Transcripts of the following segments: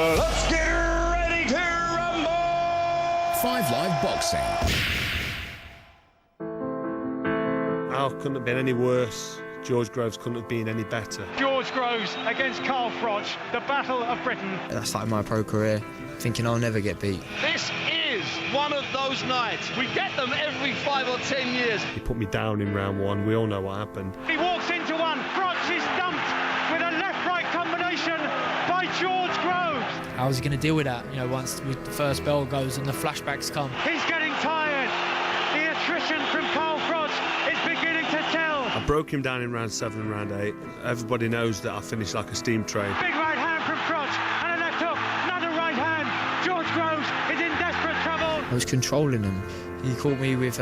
Let's get ready to rumble! 5 Live Boxing. Al couldn't have been any worse. George Groves couldn't have been any better. George Groves against Carl Froch, the Battle of Britain. That's like my pro career, thinking I'll never get beat. This is one of those nights. We get them every 5 or 10 years. He put me down in round 1. We all know what happened. He walks into one. Froch is dumped with a left-right combination by George Groves. How was he going to deal with that? You know, once the first bell goes and the flashbacks come. He's getting tired. The attrition from Carl Froch is beginning to tell. I broke him down in round 7 and round 8. Everybody knows that I finished like a steam train. Big right hand from Froch and a left hook. Another right hand. George Groves is in desperate trouble. I was controlling him. He caught me with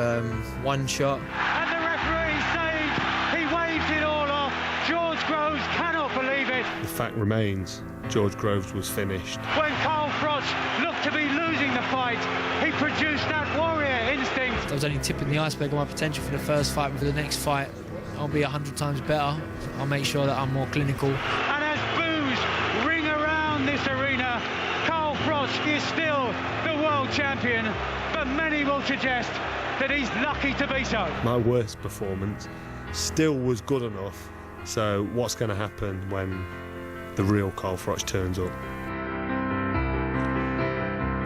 one shot. And the referee saying he waved it all off. George Groves cannot believe it. The fact remains, George Groves was finished. When Carl Froch looked to be losing the fight, he produced that warrior instinct. I was only tipping the iceberg on my potential for the first fight, but for the next fight, I'll be 100 times better. I'll make sure that I'm more clinical. And as boos ring around this arena, Carl Froch is still the world champion, but many will suggest that he's lucky to be so. My worst performance still was good enough. So what's going to happen when the real Carl Froch turns up?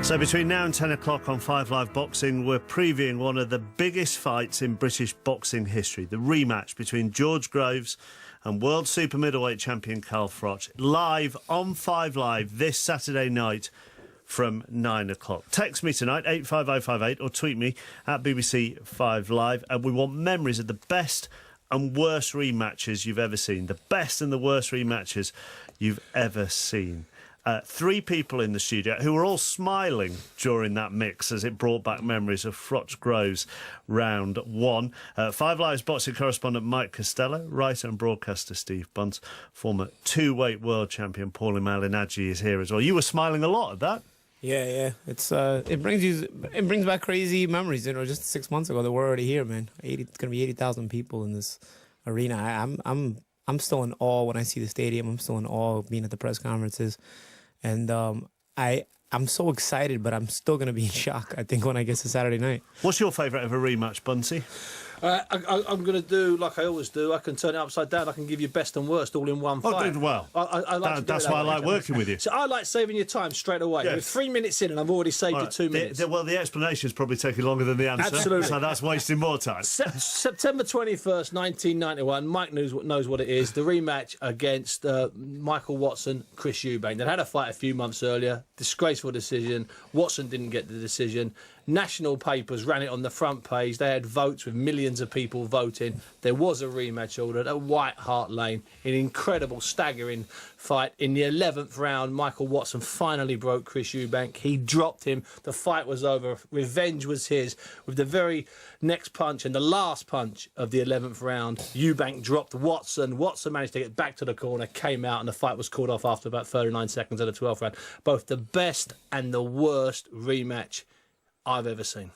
So between now and 10 o'clock on 5 Live Boxing, we're previewing one of the biggest fights in British boxing history, the rematch between George Groves and world super middleweight champion Carl Froch, live on 5 Live this Saturday night from 9 o'clock. Text me tonight, 85058, or tweet me at BBC 5 Live, and we want memories of the best and worst rematches you've ever seen. The best and the worst rematches you've ever seen. 3 people in the studio who were all smiling during that mix as it brought back memories of Froch Groves round 1. 5 Live's boxing correspondent Mike Costello, writer and broadcaster Steve Bunce, former 2-weight world champion Paulie Malignaggi is here as well. You were smiling a lot at that. Yeah. It's it brings back crazy memories. You know, just 6 months ago, they were already here, man. It's gonna be 80,000 people in this arena. I'm still in awe when I see the stadium. I'm still in awe being at the press conferences. And I'm so excited, but I'm still going to be in shock, I think, when I get to Saturday night. What's your favourite ever rematch, Buncey? I'm going to do like I always do. I can turn it upside down. I can give you best and worst all in one fight. Oh, well, I like that's why I like working with you. So I like saving your time straight away. Yes. We're 3 minutes in and I've already saved you 2 minutes. The explanation is probably taking longer than the answer. Absolutely. So that's wasting more time. September 21st, 1991. Mike knows what it is. The rematch against Michael Watson, Chris Eubank. They'd had a fight a few months earlier. Disgraceful decision. Watson didn't get the decision. National papers ran it on the front page. They had votes with millions of people voting. There was a rematch ordered at White Hart Lane. An incredible, staggering fight. In the 11th round, Michael Watson finally broke Chris Eubank. He dropped him. The fight was over. Revenge was his. With the very next punch and the last punch of the 11th round, Eubank dropped Watson. Watson managed to get back to the corner, came out, and the fight was called off after about 39 seconds of the 12th round. Both the best and the worst rematch I've ever seen.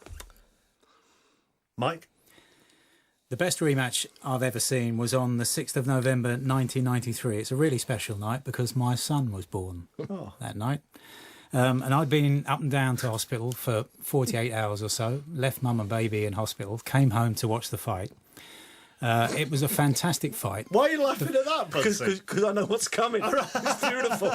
Mike? The best rematch I've ever seen was on the 6th of November 1993. It's a really special night because my son was born that night. And I'd been up and down to hospital for 48 hours or so, left mum and baby in hospital, came home to watch the fight. It was a fantastic fight. Why are you laughing at that, Buncey? Because I know what's coming. It's beautiful.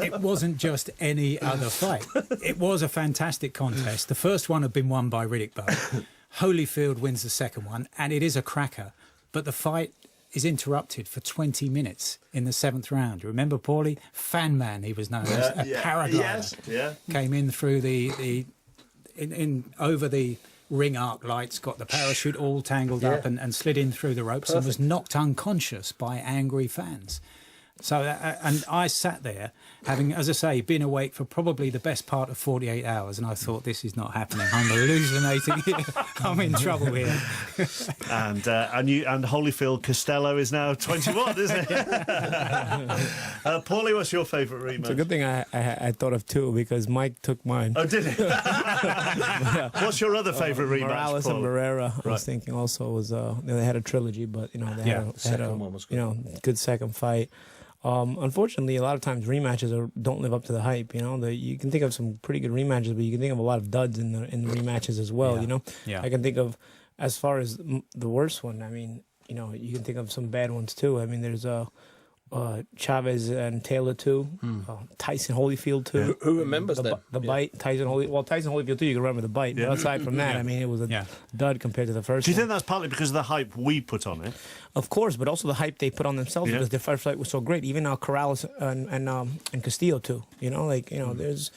It wasn't just any other fight. It was a fantastic contest. The first one had been won by Riddick Bowe. Holyfield wins the second one, and it is a cracker. But the fight is interrupted for 20 minutes in the 7th round. Remember Paulie? Fan Man, he was known as. A paraglider. Yes. Yeah. Came in through over the ring arc lights, got the parachute all tangled up and slid in through the ropes and was knocked unconscious by angry fans. So, and I sat there having, as I say, been awake for probably the best part of 48 hours, and I thought, this is not happening. I'm hallucinating here. I'm in trouble here. And Holyfield Costello is now 21, isn't it? Paulie, what's your favourite rematch? It's a good thing I thought of 2 because Mike took mine. Oh, did he? What's your other favourite rematch, Morales and Barrera. I was thinking also was they had a trilogy, but they had a good second fight. Unfortunately, a lot of times rematches don't live up to the hype. You know, you can think of some pretty good rematches, but you can think of a lot of duds in the rematches as well. Yeah. You know, Yeah. I can think of, as far as the worst one. I mean, you know, you can think of some bad ones too. I mean, there's Chavez and Taylor too, Tyson Holyfield too. Who remembers that? The bite, Tyson Holyfield too. You can remember the bite. But aside from that, I mean, it was a dud compared to the first. Do you one. think that's partly because of the hype we put on it? Of course, but also the hype they put on themselves because their first fight was so great. Even Corrales and Castillo too. You know, like, you know, there's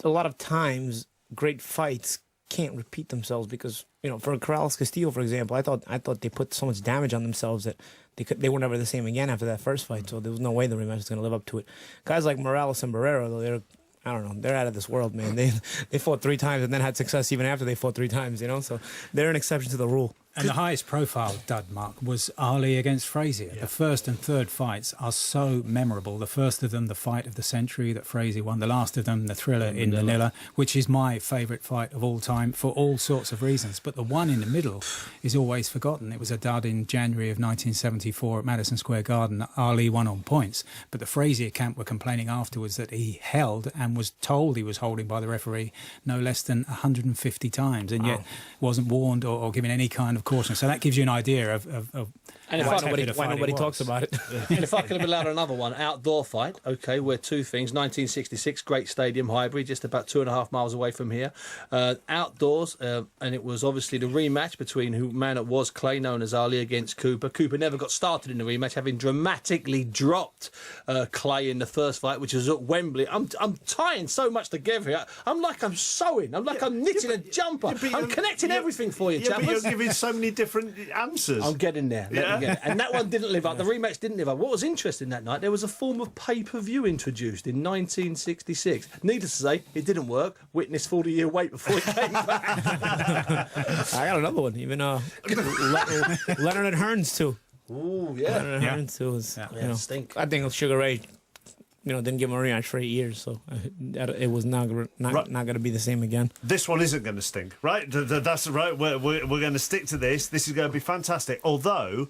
a lot of times great fights can't repeat themselves because, you know, for Corrales Castillo, for example, I thought they put so much damage on themselves that they were never the same again after that first fight. So there was no way the rematch was going to live up to it. Guys like Morales and Barrera, though, I don't know, they're out of this world, man. They fought 3 times and then had success even after they fought 3 times, you know? So they're an exception to the rule. And the highest profile dud, Mark, was Ali against Frazier. The first and third fights are so memorable. The first of them, the fight of the century that Frazier won. The last of them, the thriller in Manila, which is my favourite fight of all time for all sorts of reasons. But the one in the middle is always forgotten. It was a dud in January of 1974 at Madison Square Garden. Ali won on points. But the Frazier camp were complaining afterwards that he held and was told he was holding by the referee no less than 150 times and yet wasn't warned or given any kind of caution. So that gives you an idea of and if why nobody talks about it. And if I could have allowed another one, outdoor fight, okay, we're 2 things. 1966, great stadium, Highbury, just about 2.5 miles away from here. Outdoors, and it was obviously the rematch between man it was, Clay, known as Ali, against Cooper. Cooper never got started in the rematch, having dramatically dropped Clay in the first fight, which was at Wembley. I'm tying so much together here. I'm sewing. I'm knitting a jumper. I'm connecting everything for you, chappers. But you're giving so many different answers. I'm getting there. And that one didn't live up. The rematch didn't live up. What was interesting that night, there was a form of pay-per-view introduced in 1966. Needless to say, it didn't work. Witness 40-year wait before it came back. I got another one. Even Leonard and Hearns too. Ooh, yeah. Leonard and Hearns too. Stink. I think Sugar Ray, didn't give him a rematch for 8 years, so it was not going to be the same again. This one isn't going to stink, right? That's right. We're going to stick to this. This is going to be fantastic. Although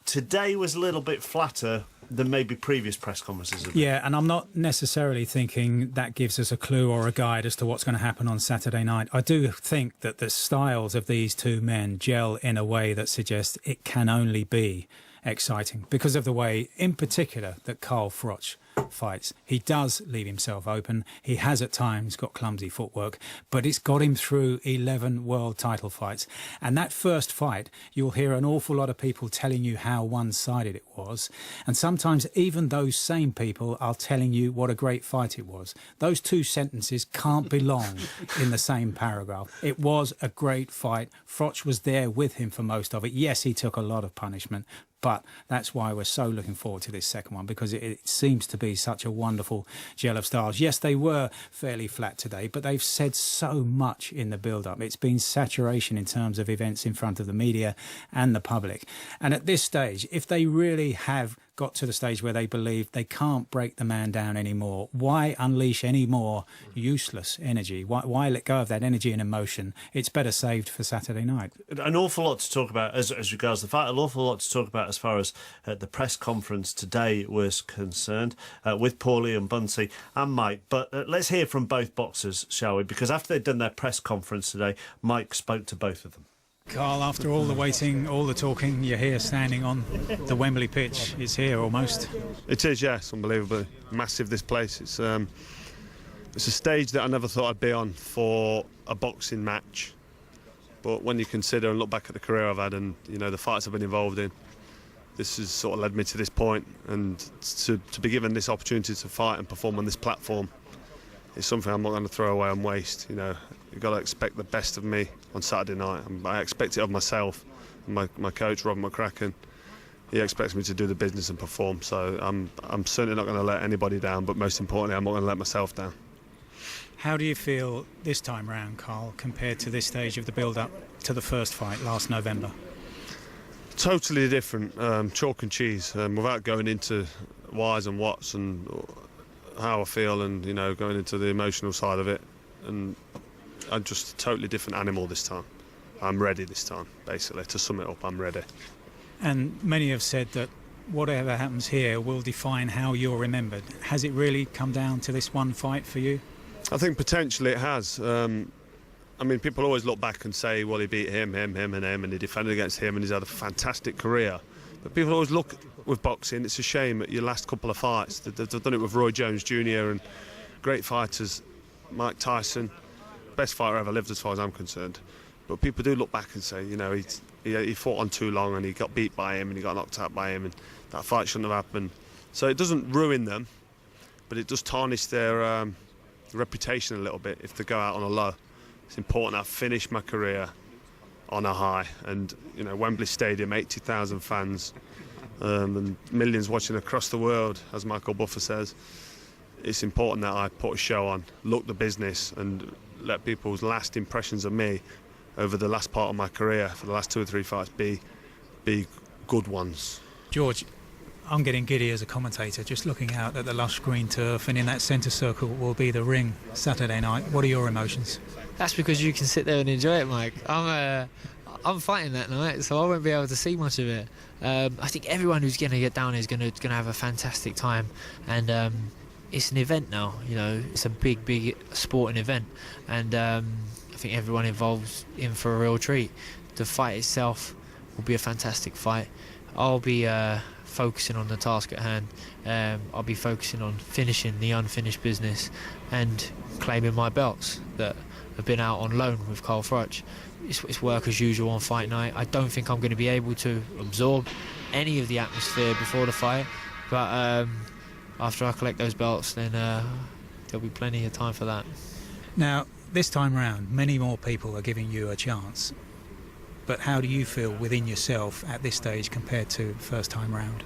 today was a little bit flatter than maybe previous press conferences. Yeah, and I'm not necessarily thinking that gives us a clue or a guide as to what's going to happen on Saturday night. I do think that the styles of these two men gel in a way that suggests it can only be exciting because of the way, in particular, that Carl Froch fights. He does leave himself open. He has at times got clumsy footwork, but it's got him through 11 world title fights. And that first fight, you'll hear an awful lot of people telling you how one-sided it was. And sometimes even those same people are telling you what a great fight it was. Those two sentences can't belong in the same paragraph. It was a great fight. Froch was there with him for most of it. Yes, he took a lot of punishment, but that's why we're so looking forward to this second one, because it seems to be such a wonderful gel of styles. Yes, they were fairly flat today, but they've said so much in the build-up. It's been saturation in terms of events in front of the media and the public. And at this stage, if they really have got to the stage where they believe they can't break the man down anymore, why unleash any more useless energy? Why let go of that energy and emotion? It's better saved for Saturday night. An awful lot to talk about as regards the fight, an awful lot to talk about as far as the press conference today was concerned, with Paulie and Bunce and Mike. But let's hear from both boxers, shall we? Because after they'd done their press conference today, Mike spoke to both of them. Carl, after all the waiting, all the talking, you're here standing on the Wembley pitch. It's here almost. It is, yes, unbelievably massive, this place. It's a stage that I never thought I'd be on for a boxing match. But when you consider and look back at the career I've had and, the fights I've been involved in, this has sort of led me to this point. And to be given this opportunity to fight and perform on this platform is something I'm not going to throw away and waste. You've got to expect the best of me on Saturday night. I expect it of myself. My coach, Rob McCracken, he expects me to do the business and perform. So I'm certainly not going to let anybody down, but most importantly, I'm not going to let myself down. How do you feel this time round, Carl, compared to this stage of the build-up to the first fight last November? Totally different, chalk and cheese, without going into whys and whats and how I feel and, going into the emotional side of it. And I'm just a totally different animal this time. I'm ready this time, basically. To sum it up, I'm ready. And many have said that whatever happens here will define how you're remembered. Has it really come down to this one fight for you? I think potentially it has. I mean, people always look back and say, well, he beat him, and he defended against him, and he's had a fantastic career. But people always look with boxing, it's a shame at your last couple of fights. They've done it with Roy Jones Jr. and great fighters, Mike Tyson, best fighter ever lived as far as I'm concerned. But people do look back and say, you know, he fought on too long and he got beat by him and he got knocked out by him and that fight shouldn't have happened. So it doesn't ruin them, but it does tarnish their reputation a little bit if they go out on a low. It's important I finish my career on a high, and you know, Wembley Stadium, 80,000 fans, and millions watching across the world, as Michael Buffer says. It's important that I put a show on, look the business, and let people's last impressions of me over the last part of my career, for the last 2 or 3 fights, be good ones. George, I'm getting giddy as a commentator, just looking out at the lush green turf, and in that centre circle will be the ring Saturday night. What are your emotions? That's because you can sit there and enjoy it, Mike. I'm fighting that night, so I won't be able to see much of it. I think everyone who's going to get down is going to have a fantastic time, and it's an event now. You know, it's a big sporting event, and I think everyone involved in for a real treat. The fight itself will be a fantastic fight. I'll be focusing on the task at hand. I'll be focusing on finishing the unfinished business and claiming my belts that have been out on loan with Carl Froch. It's work as usual on fight night. I don't think I'm going to be able to absorb any of the atmosphere before the fight, but after I collect those belts, then there'll be plenty of time for that. Now, this time round, many more people are giving you a chance. But how do you feel within yourself at this stage compared to first time round?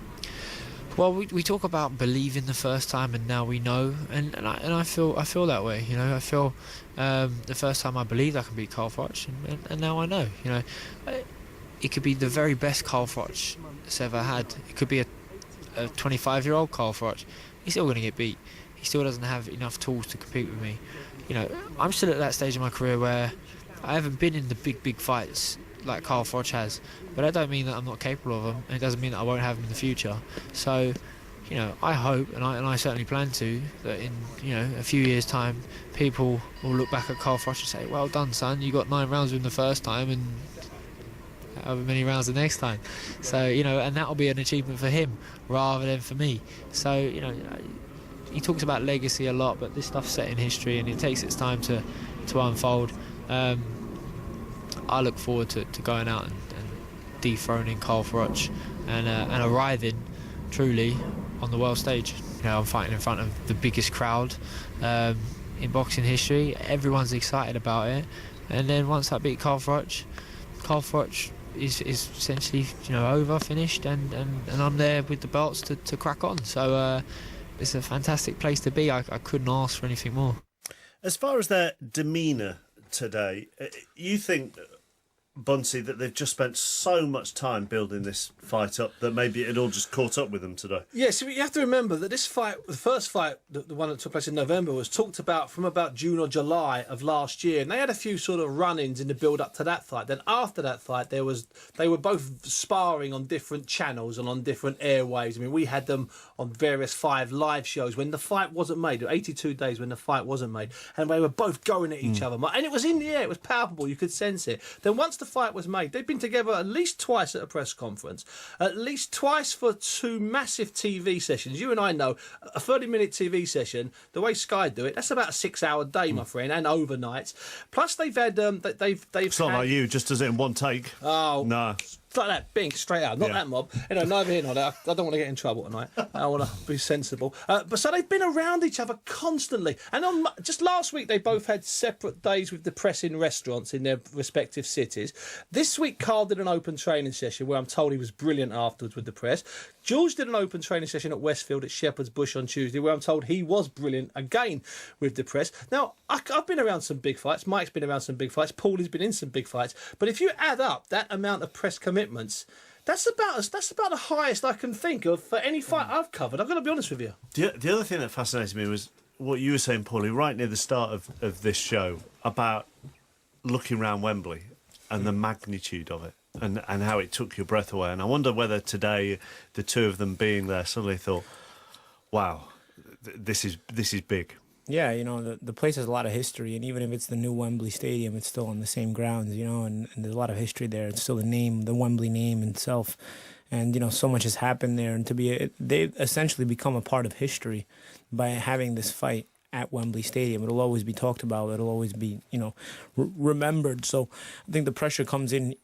Well, we talk about believing the first time, and now we know, and I feel that way. You know, I feel the first time I believed I could beat Carl Froch, and now I know. You know, it could be the very best Carl Froch that's ever had. It could be a 25-year-old Carl Froch. He's still going to get beat. He still doesn't have enough tools to compete with me. You know, I'm still at that stage of my career where I haven't been in the big fights like Carl Froch has, but that don't mean that I'm not capable of them, and it doesn't mean that I won't have them in the future. So, you know, I hope, and I certainly plan to, that in, you know, a few years' time, people will look back at Carl Froch and say, well done, son, you got 9 rounds with him the first time and however many rounds the next time. So, you know, and that'll be an achievement for him rather than for me. So, you know, he talks about legacy a lot, but this stuff's set in history and it takes its time to unfold. I look forward to going out and dethroning Carl Froch and arriving truly on the world stage. You know, I'm fighting in front of the biggest crowd in boxing history. Everyone's excited about it, and then once I beat Carl Froch is essentially, you know, over, finished, and I'm there with the belts to crack on. So it's a fantastic place to be. I couldn't ask for anything more. As far as their demeanour today, you think, Buncey, that they've just spent so much time building this fight up that maybe it all just caught up with them today? Yeah, so you have to remember that this fight, the first fight, the one that took place in November, was talked about from about June or July of last year, and they had a few sort of run-ins in the build-up to that fight. Then after that fight, they were both sparring on different channels and on different airwaves. I mean, we had them on various 5 live shows when the fight wasn't made, 82 days when the fight wasn't made, and they were both going at each other. And it was in the air, it was palpable, you could sense it. Then once the fight was made, they'd been together at least twice at a press conference, at least twice for 2 massive TV sessions. You and I know a 30-minute TV session, the way Sky do it, that's about a 6-hour day, my friend, and overnights. Plus they've had it's not like you just does it in one take. Oh no. Like that, bing, straight out. Not that mob. You know, neither here nor there. I don't want to get in trouble tonight. I want to be sensible. But so they've been around each other constantly. And just last week, they both had separate days with the press in restaurants in their respective cities. This week, Carl did an open training session where I'm told he was brilliant afterwards with the press. George did an open training session at Westfield at Shepherd's Bush on Tuesday where I'm told he was brilliant again with the press. Now, I've been around some big fights. Mike's been around some big fights. Paulie's been in some big fights. But if you add up that amount of press commitments, that's about the highest I can think of for any fight I've covered. I've got to be honest with you. The other thing that fascinated me was what you were saying, Paulie, right near the start of this show about looking around Wembley and the magnitude of it. and how it took your breath away. And I wonder whether today, the two of them being there, suddenly thought, wow, this is big. Yeah, the place has a lot of history, and even if it's the new Wembley Stadium, it's still on the same grounds, and there's a lot of history there. It's still the Wembley name itself, and so much has happened there, and they've essentially become a part of history by having this fight at Wembley Stadium. It'll always be talked about. It'll always be, remembered. So I think the pressure comes in.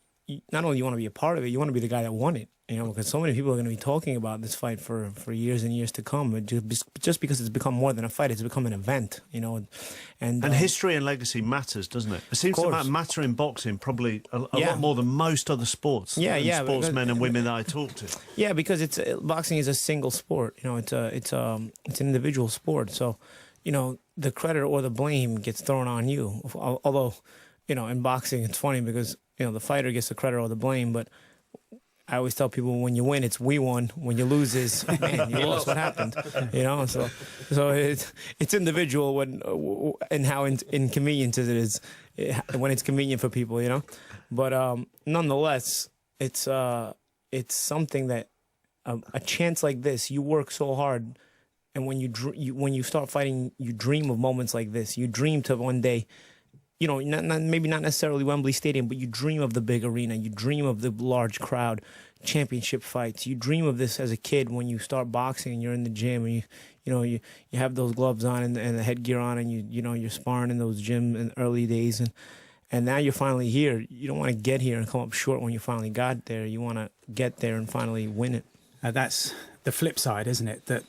Not only you want to be a part of it, you want to be the guy that won it. Because so many people are going to be talking about this fight for years and years to come. Just because it's become more than a fight, it's become an event. And history and legacy matters, doesn't it? It seems to matter in boxing probably a lot more than most other sports. Sportsmen and women that I talk to. Yeah, because boxing is a single sport. It's an individual sport. So, the credit or the blame gets thrown on you. Although, in boxing, it's funny because the fighter gets the credit or the blame, but I always tell people when you win, it's we won. When you lose, is man, you lost. What happened? So it's individual and how inconvenient it is when it's convenient for people, But nonetheless, it's something that a chance like this, you work so hard, and when you start fighting, you dream of moments like this. You dream to one day. Maybe not necessarily Wembley Stadium, but you dream of the big arena. You dream of the large crowd, championship fights. You dream of this as a kid when you start boxing and you're in the gym and you have those gloves on and the headgear on and you're sparring in those gyms in early days and now you're finally here. You don't want to get here and come up short when you finally got there. You want to get there and finally win it. That's the flip side, isn't it? That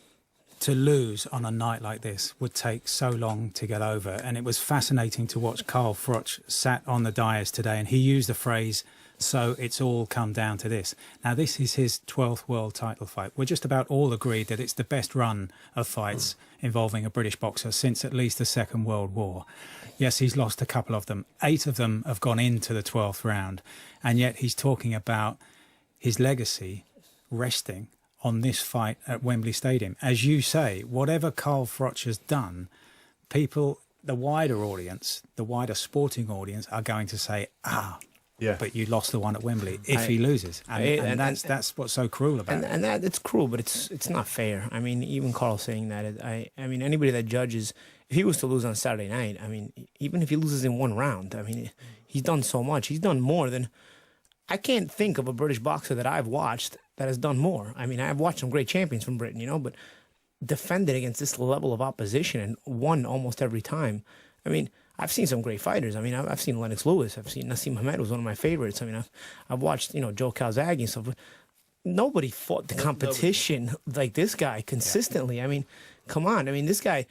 to lose on a night like this would take so long to get over. And it was fascinating to watch Carl Froch sat on the dais today, and he used the phrase, so it's all come down to this. Now, this is his 12th world title fight. We're just about all agreed that it's the best run of fights involving a British boxer since at least the Second World War. Yes, he's lost a couple of them. 8 of them have gone into the 12th round. And yet he's talking about his legacy resting on this fight at Wembley Stadium. As you say, whatever Carl Froch has done, people, the wider audience, the wider sporting audience are going to say, but you lost the one at Wembley if he loses. And that's what's so cruel about it. And that it's cruel, but it's not fair. I mean, even Carl saying that, I mean, anybody that judges, if he was to lose on Saturday night, I mean, even if he loses in one round, I mean, he's done so much. He's done more than... I can't think of a British boxer that I've watched that has done more. I mean, I've watched some great champions from Britain, but defended against this level of opposition and won almost every time. I mean, I've seen some great fighters. I mean, I've seen Lennox Lewis. I've seen Nassim Hamed was one of my favorites. I mean, I've watched, Joe Calzaghe and stuff. But nobody fought the competition like this guy consistently. Yeah. I mean, come on. I mean, this guy,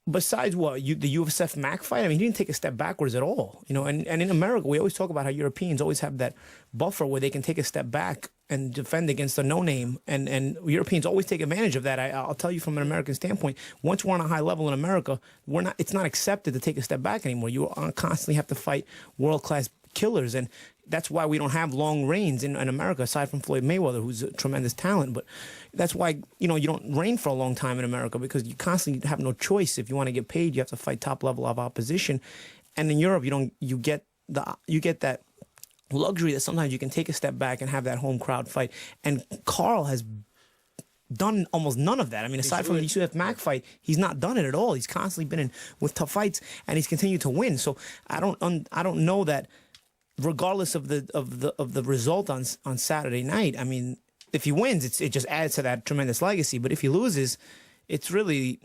besides the USF Mac fight, I mean, he didn't take a step backwards at all. And in America, we always talk about how Europeans always have that buffer where they can take a step back and defend against a no-name. And Europeans always take advantage of that. I'll tell you from an American standpoint, once we're on a high level in America, it's not accepted to take a step back anymore. You constantly have to fight world-class killers, and that's why we don't have long reigns in America, aside from Floyd Mayweather, who's a tremendous talent. But that's why you don't reign for a long time in America, because you constantly have no choice. If you want to get paid, you have to fight top level of opposition. And in Europe, you get that luxury that sometimes you can take a step back and have that home crowd fight. And Carl has done almost none of that. I mean, aside from the USF Mac fight, he's not done it at all. He's constantly been in with tough fights, and he's continued to win. So I don't know that. Regardless of the result on Saturday night, I mean, if he wins, it just adds to that tremendous legacy. But if he loses, it's really,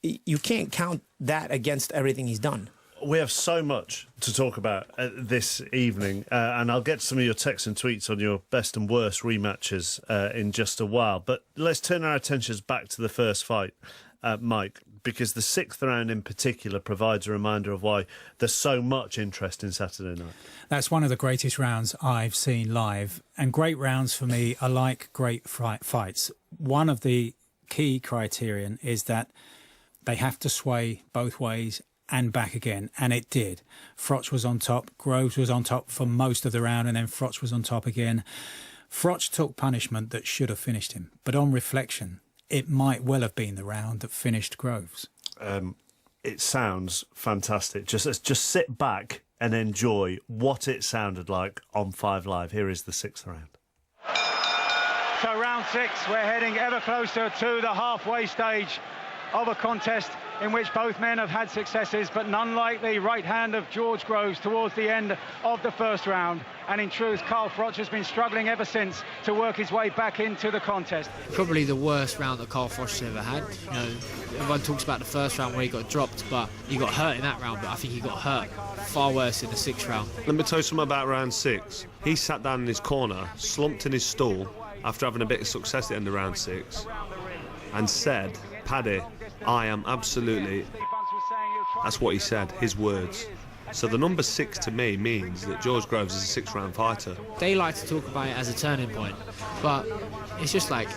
you can't count that against everything he's done. We have so much to talk about this evening, and I'll get some of your texts and tweets on your best and worst rematches in just a while. But let's turn our attentions back to the first fight, Mike, because the 6th round in particular provides a reminder of why there's so much interest in Saturday night. That's one of the greatest rounds I've seen live, and great rounds for me are like great fights. One of the key criterion is that they have to sway both ways and back again, and it did. Froch was on top, Groves was on top for most of the round, and then Froch was on top again. Froch took punishment that should have finished him, but on reflection, it might well have been the round that finished Groves. It sounds fantastic. Just sit back and enjoy what it sounded like on 5 Live. Here is the 6th round. So round 6, we're heading ever closer to the halfway stage of a contest in which both men have had successes, but none like the right hand of George Groves towards the end of the first round. And in truth, Carl Froch has been struggling ever since to work his way back into the contest. Probably the worst round that Carl Froch has ever had. You know, everyone talks about the first round where he got dropped, but he got hurt in that round, but I think he got hurt far worse in the 6th round. Let me tell you something about round 6. He sat down in his corner, slumped in his stool after having a bit of success at the end of round 6, and said, "Paddy, I am absolutely..." That's what he said, his words. So the number 6 to me means that George Groves is a 6th round fighter. They like to talk about it as a turning point, but it's just like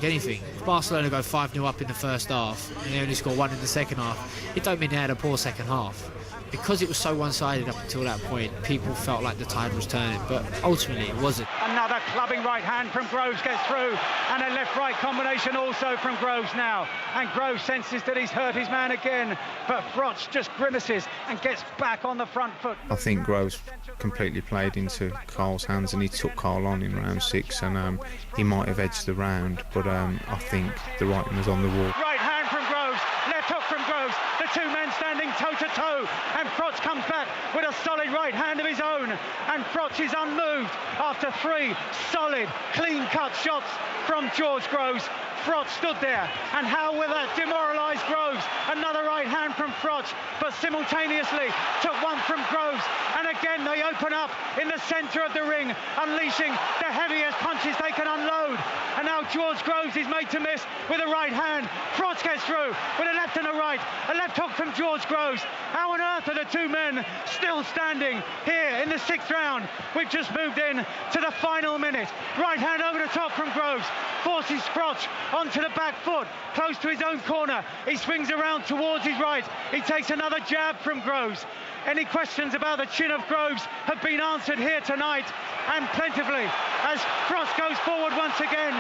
anything. If Barcelona go 5-0 up in the first half and they only score 1 in the second half, it don't mean they had a poor second half. Because it was so one-sided up until that point, people felt like the tide was turning, but ultimately it wasn't. Another clubbing right hand from Groves gets through, and a left-right combination also from Groves now. And Groves senses that he's hurt his man again, but Froch just grimaces and gets back on the front foot. I think Groves completely played into Carl's hands, and he took Carl on in round 6, and he might have edged the round, but I think the writing was on the wall. Right hand from Groves, left hook from Groves, the two men standing toe-to-toe, and Froch comes back with a solid right hand of his own, and Froch is unmoved after 3 solid, clean-cut shots from George Groves. Froch stood there, and how will that demoralise Groves? Another right hand from Froch, but simultaneously took one from Groves, and again they open up in the centre of the ring, unleashing the heaviest punches they can unload. And now George Groves is made to miss with a right hand. Froch gets through with a left and a right, a left hook from George Groves. How on earth are the two men still standing here in the 6th round? We've just moved in to the final minute. Right hand over the top from Groves, forces Froch onto the back foot, close to his own corner. He swings around towards his right. He takes another jab from Groves. Any questions about the chin of Groves have been answered here tonight, and plentifully, as Froch goes forward once again.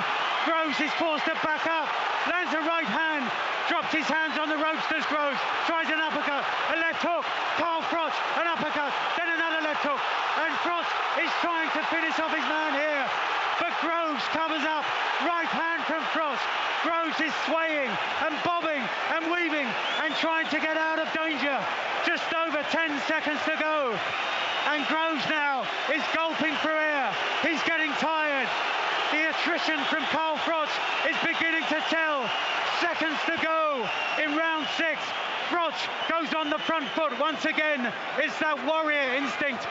Groves is forced to back up, lands a right hand, drops his hands on the ropes as Groves tries an uppercut, a left hook, Carl Froch, an uppercut, then another left hook, and Froch is trying to finish off his man here, but Groves covers up, right hand from Froch. Groves is swaying and bobbing and weaving and trying to get out of danger. Just over 10 seconds to go, and Groves now is gulping for air. He's getting tired. The attrition from Carl Froch is beginning to tell. Seconds to go in round 6. Froch goes on the front foot once again. It's that warrior instinct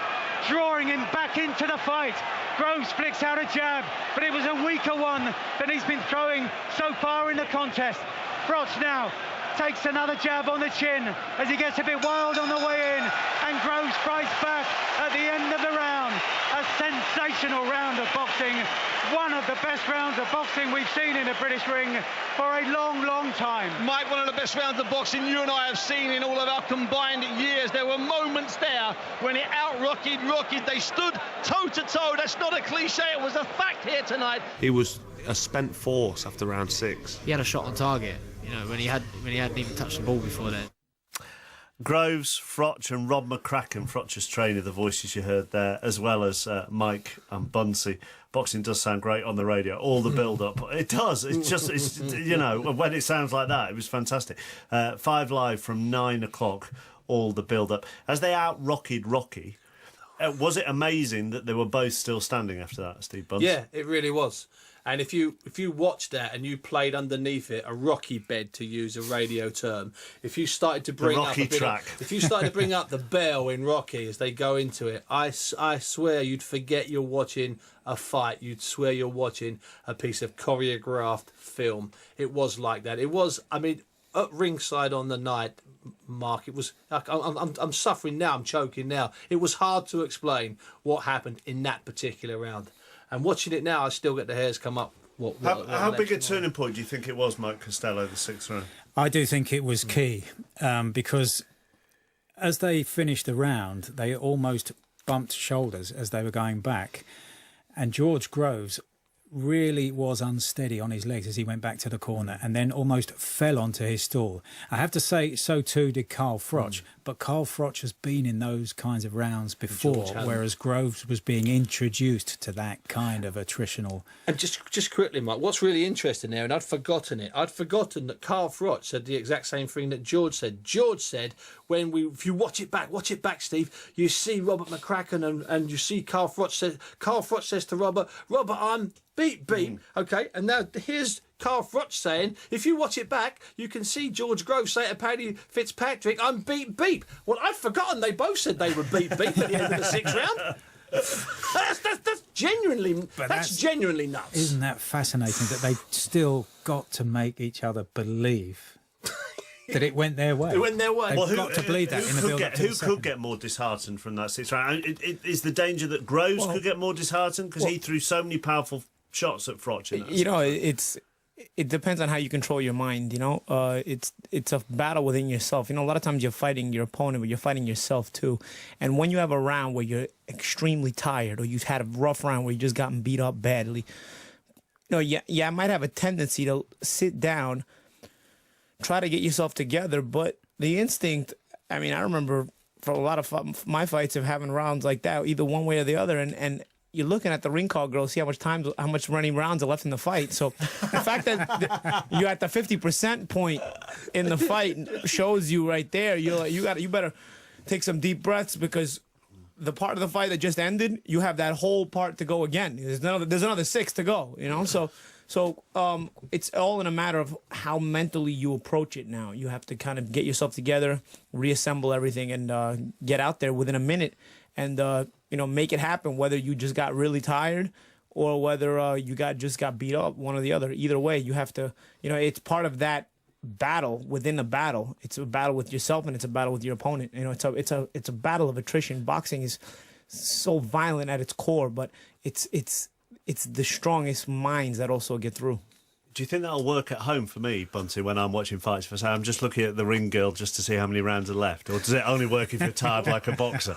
drawing him back into the fight. Groves flicks out a jab, but it was a weaker one than he's been throwing so far in the contest. Froch now takes another jab on the chin as he gets a bit wild on the way in, and Groves fights back at the end of the round. A sensational round of boxing, one of the best rounds of boxing we've seen in the British ring for a long, long time. Mike, one of the best rounds of boxing you and I have seen in all of our combined years. There were moments there when it out-rockied. They stood toe-to-toe. That's not a cliche, it was a fact here tonight. He was a spent force after round 6. He had a shot on target, you know, when he hadn't even touched the ball before then. Groves, Froch and Rob McCracken, Froch's trainer, the voices you heard there, as well as Mike and Buncey. Boxing does sound great on the radio, all the build-up. It does, it's you know, when it sounds like that, it was fantastic. 5 Live from 9 o'clock, all the build-up. As they out-rockied Rocky, was it amazing that they were both still standing after that, Steve Bunce? Yeah, it really was. And if you watched that and you played underneath it a Rocky bed, to use a radio term, if you started to bring up if you started to bring up the bell in Rocky as they go into it, I swear you'd forget you're watching a fight. You'd swear you're watching a piece of choreographed film. It was like that. It was. I mean, at ringside on the night, Mark, it was. I'm suffering now. I'm choking now. It was hard to explain what happened in that particular round. And watching it now, I still get the hairs come up. How big a turning point do you think it was, Mike Costello, the 6th round? I do think it was key because as they finished the round, they almost bumped shoulders as they were going back. And George Groves really was unsteady on his legs as he went back to the corner and then almost fell onto his stall. I have to say, so too did Carl Froch, but Carl Froch has been in those kinds of rounds before, whereas Groves was being introduced to that kind of attritional. And just quickly, Mike, what's really interesting there, and I'd forgotten that Carl Froch said the exact same thing that George said. George said, if you watch it back, Steve, you see Robert McCracken and you see Carl Froch says to Robert, I'm beep. Okay, and now here's Carl Froch saying, if you watch it back, you can see George Groves say to Paddy Fitzpatrick, I'm beep. Well, I'd forgotten they both said they were beep at the end of the 6th round. That's genuinely nuts. Isn't that fascinating that they still got to make each other believe that it went their way? It went their way. They've got to believe that in the build-up to the second. Who could get more disheartened from that 6th round? Is the danger that Groves could get more disheartened because he threw so many powerful shots at Froch in that it depends on how you control your mind. It's a battle within yourself. A lot of times you're fighting your opponent, but you're fighting yourself too. And when you have a round where you're extremely tired, or you've had a rough round where you just gotten beat up badly, I might have a tendency to sit down, try to get yourself together, but the instinct. I remember for a lot of my fights of having rounds like that, either one way or the other, and you're looking at the ring call girl, see how much running rounds are left in the fight. So the fact that you're at the 50% point in the fight shows you right there. You better take some deep breaths, because the part of the fight that just ended, you have that whole part to go again. There's another 6 to go. So it's all in a matter of how mentally you approach it now. You have to kind of get yourself together, reassemble everything, and get out there within a minute and make it happen, whether you just got really tired or whether you just got beat up, one or the other. Either way, you have to, it's part of that battle within a battle. It's a battle with yourself and it's a battle with your opponent. It's a battle of attrition. Boxing is so violent at its core, but it's the strongest minds that also get through. Do you think that'll work at home for me, Bunty, when I'm watching fights? For say, I'm just looking at the ring girl just to see how many rounds are left, or does it only work if you're tired like a boxer?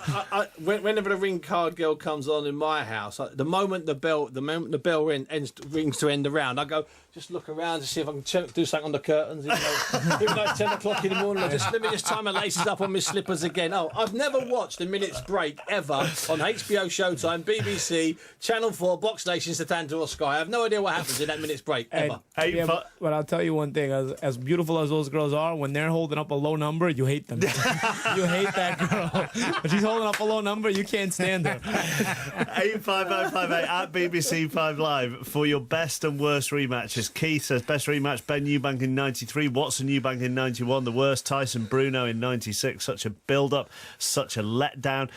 Whenever the ring card girl comes on in my house, the moment the bell rings to end the round, I go just look around to see if I can do something on the curtains. Even though it's 10 o'clock in the morning, let me just tie my laces up on my slippers again. I've never watched a minute's break ever on HBO, Showtime, BBC, Channel 4, Box Nation, Satanta or Sky. I have no idea what happens in that minute's break ever. But I'll tell you one thing: as beautiful as those girls are, when they're holding up a low number, you hate them. You hate that girl. When she's holding up a low number, you can't stand her. 85058 at BBC 5 Live for your best and worst rematches. Keith says best rematch: Ben Eubank in '93, Watson Eubank in '91. The worst: Tyson Bruno in '96. Such a build-up, such a letdown.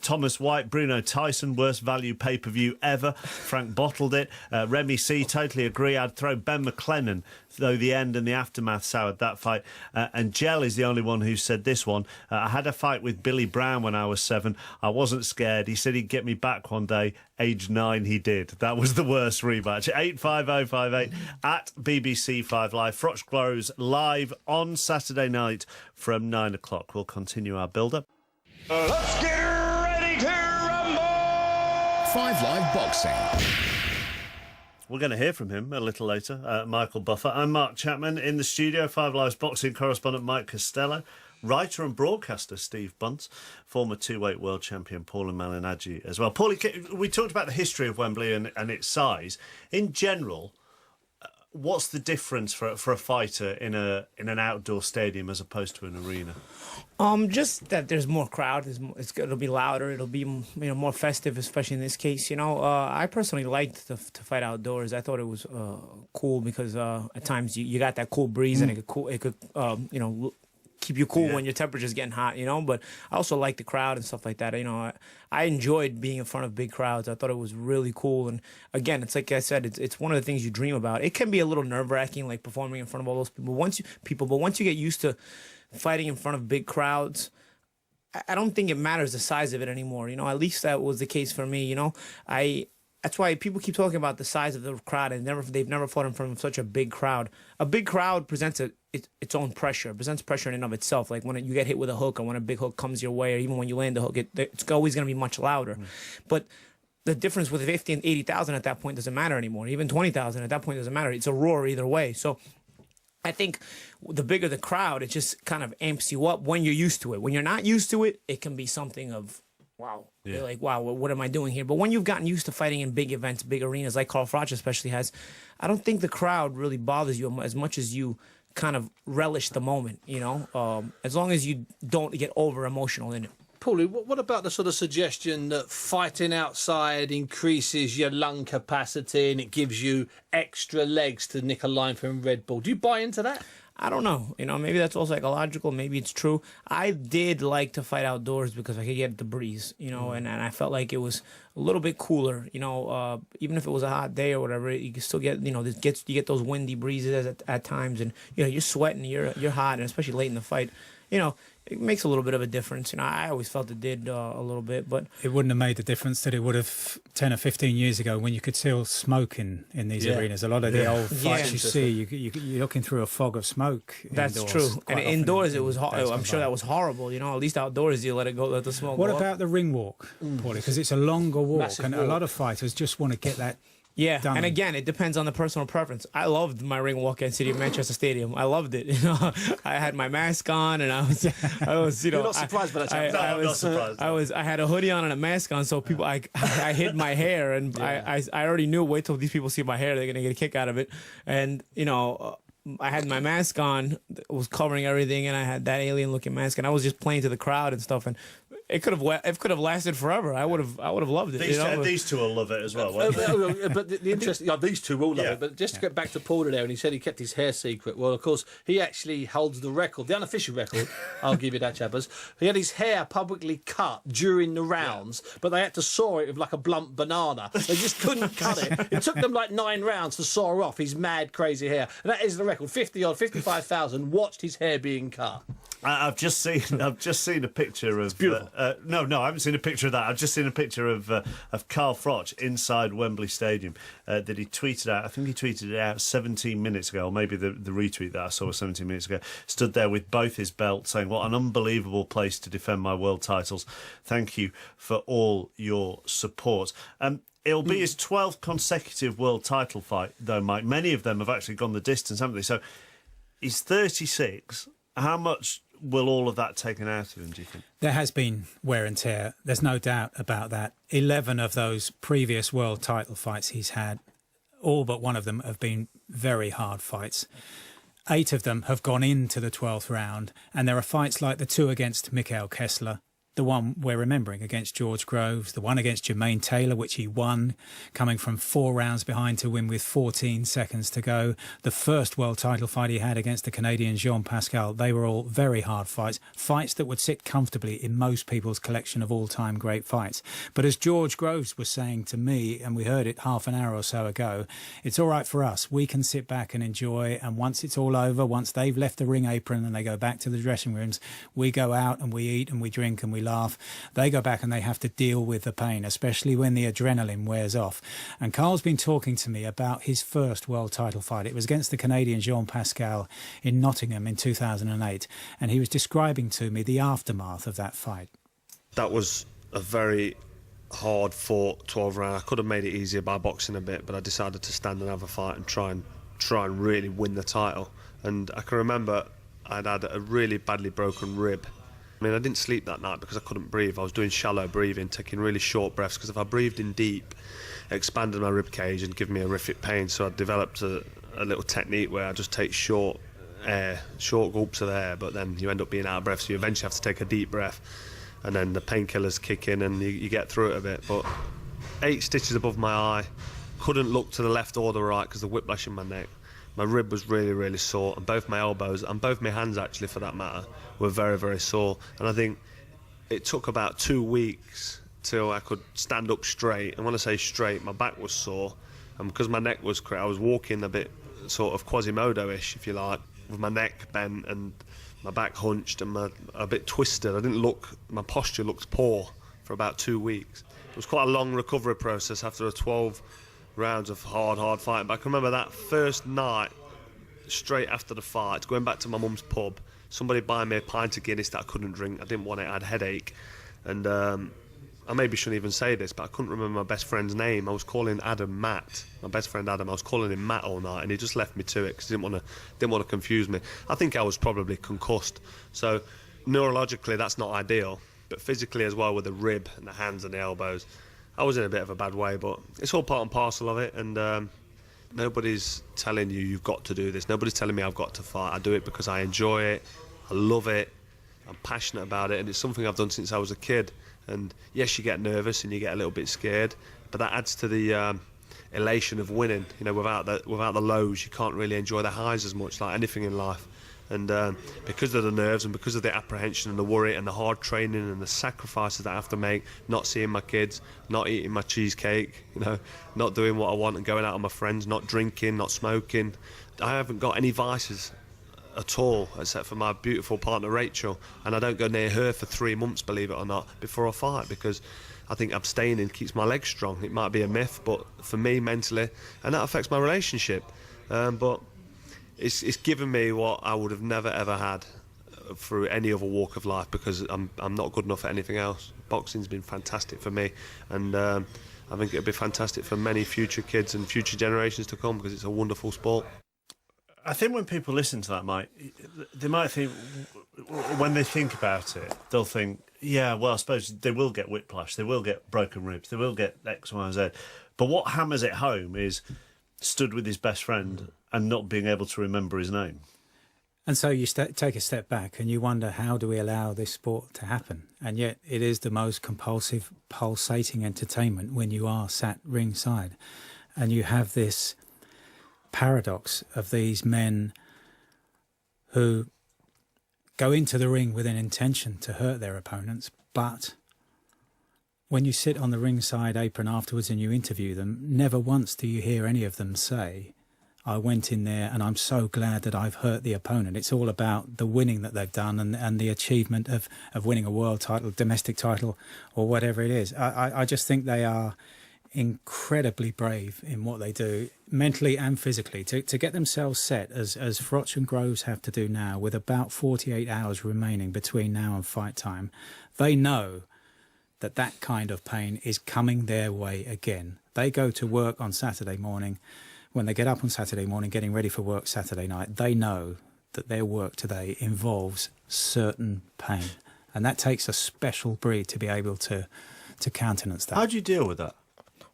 Thomas White, Bruno Tyson, worst value pay-per-view ever. Frank bottled it. Remy C, totally agree. I'd throw Ben McLennan, though the end and the aftermath soured that fight. And Gel is the only one who said this one. I had a fight with Billy Brown when I was 7. I wasn't scared. He said he'd get me back one day. Age 9, he did. That was the worst rematch. 85058 at BBC 5 Live. Froch Groves live on Saturday night from 9 o'clock. We'll continue our build-up. Let's get ready to rumble! 5 Live Boxing. We're going to hear from him a little later, Michael Buffer. I'm Mark Chapman. In the studio, 5 Live's boxing correspondent Mike Costello, writer and broadcaster Steve Bunce, former two-weight world champion Paulie Malignaggi as well. Paulie, we talked about the history of Wembley and its size. In general, what's the difference for a fighter in an outdoor stadium as opposed to an arena? Just that there's more crowd. It'll be louder. It'll be more festive, especially in this case. I personally liked to fight outdoors. I thought it was cool because at times you got that cool breeze and it could keep you cool when your temperature's getting hot. But I also like the crowd and stuff like that. I enjoyed being in front of big crowds. I thought it was really cool. And again, it's like I said, it's one of the things you dream about. It can be a little nerve-wracking, like performing in front of all those people. But once you get used to fighting in front of big crowds, I don't think it matters the size of it anymore. At least that was the case for me. That's why people keep talking about the size of the crowd, and they've never fought in front of such a big crowd. A big crowd presents its own pressure. It presents pressure in and of itself. Like when you get hit with a hook, or when a big hook comes your way, or even when you land the hook, it's always going to be much louder. But the difference with 50 and 80,000 at that point doesn't matter anymore. Even 20,000 at that point doesn't matter. It's a roar either way. So I think the bigger the crowd, it just kind of amps you up when you're used to it. When you're not used to it, it can be something of, wow. Yeah. You're like, wow, what am I doing here? But when you've gotten used to fighting in big events, big arenas, like Carl Froch especially has, I don't think the crowd really bothers you as much as you kind of relish the moment, you know, as long as you don't get over emotional in it. Paulie, what about the sort of suggestion that fighting outside increases your lung capacity and it gives you extra legs to nick a line from Red Bull? Do you buy into that? I don't know. You know, maybe that's all psychological. Maybe it's true. I did like to fight outdoors because I could get the breeze, you know, and I felt like it was a little bit cooler, you know, even if it was a hot day or whatever, you can still get, you know, you get those windy breezes at times, and, you know, you're sweating, you're hot, and especially late in the fight, you know, it makes a little bit of a difference. You know, I always felt it did a little bit, but it wouldn't have made the difference that it would have 10 or 15 years ago when you could still smoke in these arenas. A lot of the old fights you see, you're looking through a fog of smoke. That's indoors, true. And indoors, it was I'm sure that was horrible. You know, at least outdoors, you let the smoke What go about up. the ring walk, Paulie? Because it's a longer walk, Massive and walk. a lot of fighters just want to get that. Yeah, done. And again, it depends on the personal preference. I loved my ring walk at City of Manchester Stadium. I loved it. You know, I had my mask on, and I was, you know, You're not surprised by that, Chap? I'm not surprised. I had a hoodie on and a mask on, so people, I hid my hair, and I already knew. Wait till these people see my hair; they're gonna get a kick out of it. And you know, I had my mask on, it was covering everything, and I had that alien-looking mask, and I was just playing to the crowd and stuff, and it could have lasted forever. I would have loved it. These two will love it as well. But the interesting, these two will love it. But just to get back to Paulie there, and he said he kept his hair secret. Well, of course, he actually holds the record, the unofficial record. I'll give you that, Chappers. He had his hair publicly cut during the rounds, but they had to saw it with like a blunt banana. They just couldn't cut it. It took them like 9 rounds to saw off his mad, crazy hair. And that is the record. 55,000 watched his hair being cut. I've just seen a picture of. It's beautiful. No, I haven't seen a picture of that. I've just seen a picture of Carl Froch inside Wembley Stadium that he tweeted out. I think he tweeted it out 17 minutes ago, or maybe the retweet that I saw was 17 minutes ago. Stood there with both his belts, saying, "What an unbelievable place to defend my world titles. Thank you for all your support." It'll be his 12th consecutive world title fight, though, Mike. Many of them have actually gone the distance, haven't they? So he's 36. How much will all of that taken out of him, do you think? There has been wear and tear. There's no doubt about that. 11 of those previous world title fights he's had, all but one of them have been very hard fights. 8 of them have gone into the 12th round, and there are fights like the 2 against Mikhail Kessler, the one we're remembering against George Groves, the one against Jermaine Taylor, which he won, coming from 4 rounds behind to win with 14 seconds to go. The first world title fight he had against the Canadian Jean Pascal. They were all very hard fights, fights that would sit comfortably in most people's collection of all-time great fights. But as George Groves was saying to me, and we heard it half an hour or so ago, it's all right for us. We can sit back and enjoy, and once it's all over, once they've left the ring apron and they go back to the dressing rooms, we go out and we eat and we drink and we laugh. They go back and they have to deal with the pain, especially when the adrenaline wears off. And Carl's been talking to me about his first world title fight. It was against the Canadian Jean Pascal in Nottingham in 2008, and he was describing to me the aftermath of that fight. That was a very hard fought 12 round. I could have made it easier by boxing a bit, but I decided to stand and have a fight and try and really win the title. And I can remember I'd had a really badly broken rib. I mean, I didn't sleep that night because I couldn't breathe. I was doing shallow breathing, taking really short breaths, because if I breathed in deep, it expanded my rib cage and gave me horrific pain. So I developed a little technique where I just take short gulps of air, but then you end up being out of breath, so you eventually have to take a deep breath, and then the painkillers kick in and you get through it a bit. But 8 stitches above my eye, couldn't look to the left or the right because of the whiplash in my neck. My rib was really, really sore, and both my elbows, and both my hands actually for that matter, were very, very sore. And I think it took about 2 weeks till I could stand up straight. And when I say straight, my back was sore, and because my neck was I was walking a bit sort of Quasimodo-ish, if you like, with my neck bent and my back hunched and a bit twisted. My posture looked poor for about 2 weeks. It was quite a long recovery process after a 12 rounds of hard fighting. But I can remember that first night, straight after the fight, going back to my mum's pub, somebody buying me a pint of Guinness that I couldn't drink. I didn't want it, I had a headache. And I I maybe shouldn't even say this, but I couldn't remember my best friend's name. I was calling Adam Matt, my best friend Adam. I was calling him Matt all night, and he just left me to it because he didn't want to confuse me. I think I was probably concussed. So neurologically, that's not ideal, but physically as well, with the rib and the hands and the elbows, I was in a bit of a bad way. But it's all part and parcel of it, and nobody's telling you you've got to do this. Nobody's telling me I've got to fight. I do it because I enjoy it, I love it, I'm passionate about it, and it's something I've done since I was a kid. And yes, you get nervous and you get a little bit scared, but that adds to the elation of winning. You know, without the lows, you can't really enjoy the highs as much, like anything in life. And because of the nerves and because of the apprehension and the worry and the hard training and the sacrifices that I have to make, not seeing my kids, not eating my cheesecake, you know, not doing what I want and going out with my friends, not drinking, not smoking, I haven't got any vices at all, except for my beautiful partner Rachel, and I don't go near her for 3 months, believe it or not, before I fight, because I think abstaining keeps my legs strong. It might be a myth, but for me mentally, and that affects my relationship, but it's given me what I would have never ever had through any other walk of life, because I'm not good enough at anything else. Boxing's been fantastic for me, and I think it'll be fantastic for many future kids and future generations to come, because it's a wonderful sport. I think when people listen to that, Mike, they might think, when they think about it, they'll think, yeah, well, I suppose they will get whiplash, they will get broken ribs, they will get X, Y, and Z. But what hammers it home is stood with his best friend and not being able to remember his name. And so you take a step back and you wonder, how do we allow this sport to happen? And yet it is the most compulsive, pulsating entertainment when you are sat ringside. And you have this paradox of these men who go into the ring with an intention to hurt their opponents, but when you sit on the ringside apron afterwards and you interview them, never once do you hear any of them say, I went in there and I'm so glad that I've hurt the opponent. It's all about the winning that they've done and the achievement of winning a world title, domestic title, or whatever it is. I just think they are incredibly brave in what they do, mentally and physically, to get themselves set as Froch and Groves have to do now, with about 48 hours remaining between now and fight time. They know that kind of pain is coming their way again. They go to work on Saturday morning. When they get up on Saturday morning, getting ready for work Saturday night, they know that their work today involves certain pain, and that takes a special breed to be able to countenance that. How do you deal with that,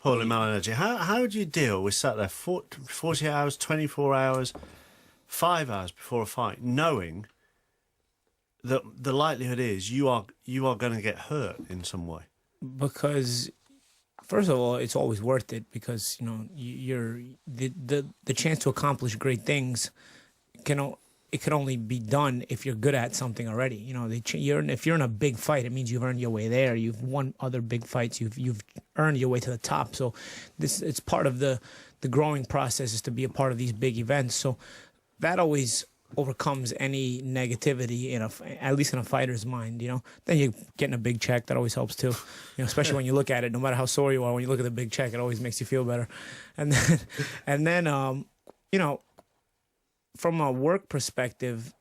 Paulie Malignaggi? How do you deal with sat there 40 hours, 24 hours, 5 hours before a fight, knowing that the likelihood is you are going to get hurt in some way? Because first of all, it's always worth it, because you're the chance to accomplish great things can only be done if you're good at something already. If you're in a big fight, it means you've earned your way there. You've won other big fights. You've earned your way to the top. So it's part of the growing process, is to be a part of these big events. So that always overcomes any negativity at least in a fighter's mind. Then you're getting a big check, that always helps too. Especially when you look at it, no matter how sore you are, when you look at the big check, it always makes you feel better. And then from a work perspective,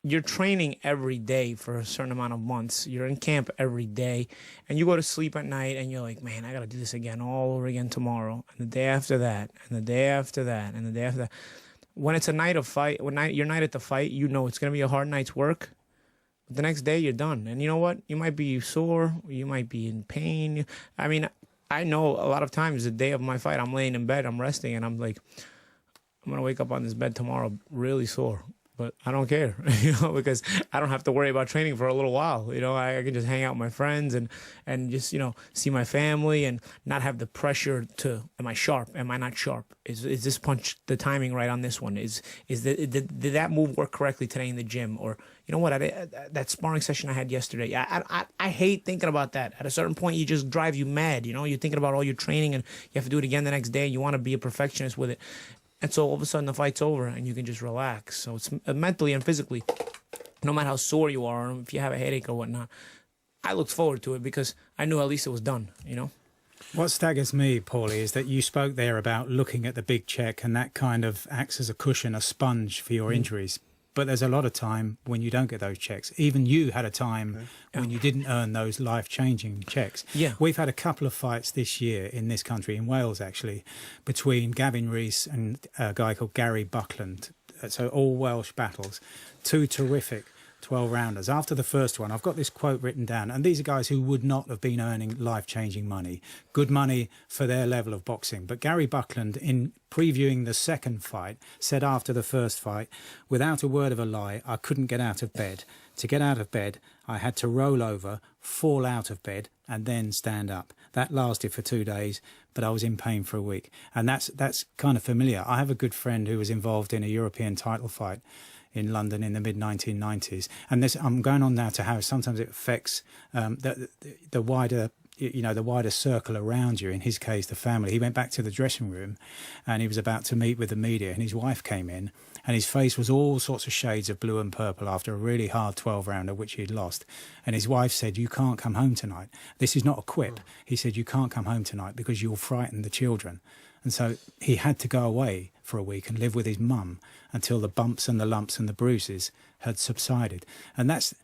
you're training every day for a certain amount of months. You're in camp every day, and you go to sleep at night and you're like, man, I got to do this again, all over again tomorrow, and the day after that, and the day after that, and the day after that. When it's a night of fight, your night at the fight, it's going to be a hard night's work. But the next day, you're done. And you know what? You might be sore, you might be in pain. I mean, I know a lot of times the day of my fight, I'm laying in bed, I'm resting, and I'm like, I'm going to wake up on this bed tomorrow really sore. But I don't care, because I don't have to worry about training for a little while. I can just hang out with my friends and just, see my family and not have the pressure to, am I sharp? Am I not sharp? Is this punch, the timing right on this one? Did that move work correctly today in the gym? Or, you know what, that sparring session I had yesterday, I hate thinking about that. At a certain point, you just drive you mad. You're thinking about all your training and you have to do it again the next day. You want to be a perfectionist with it. And so all of a sudden the fight's over and you can just relax. So it's mentally and physically, no matter how sore you are, or if you have a headache or whatnot, I looked forward to it because I knew at least it was done, What staggers me, Paulie, is that you spoke there about looking at the big check, and that kind of acts as a cushion, a sponge for your injuries. But there's a lot of time when you don't get those checks. Even you had a time when you didn't earn those life-changing checks. Yeah. We've had a couple of fights this year in this country, in Wales actually, between Gavin Rees and a guy called Gary Buckland. So all Welsh battles. 2 terrific 12-rounders. After the first one, I've got this quote written down, and these are guys who would not have been earning life-changing money, good money for their level of boxing. But Gary Buckland, in previewing the second fight, said after the first fight, without a word of a lie, I couldn't get out of bed. To get out of bed, I had to roll over, fall out of bed, and then stand up. That lasted for 2 days, but I was in pain for a week. And that's kind of familiar. I have a good friend who was involved in a European title fight in London in the mid-1990s. And this, I'm going on now to how sometimes it affects the wider, the wider circle around you, in his case, the family. He went back to the dressing room and he was about to meet with the media, and his wife came in and his face was all sorts of shades of blue and purple after a really hard 12-rounder, which he'd lost. And his wife said, "You can't come home tonight." This is not a quip. He said, "You can't come home tonight because you'll frighten the children." And so he had to go away for a week and live with his mum until the bumps and the lumps and the bruises had subsided. And that's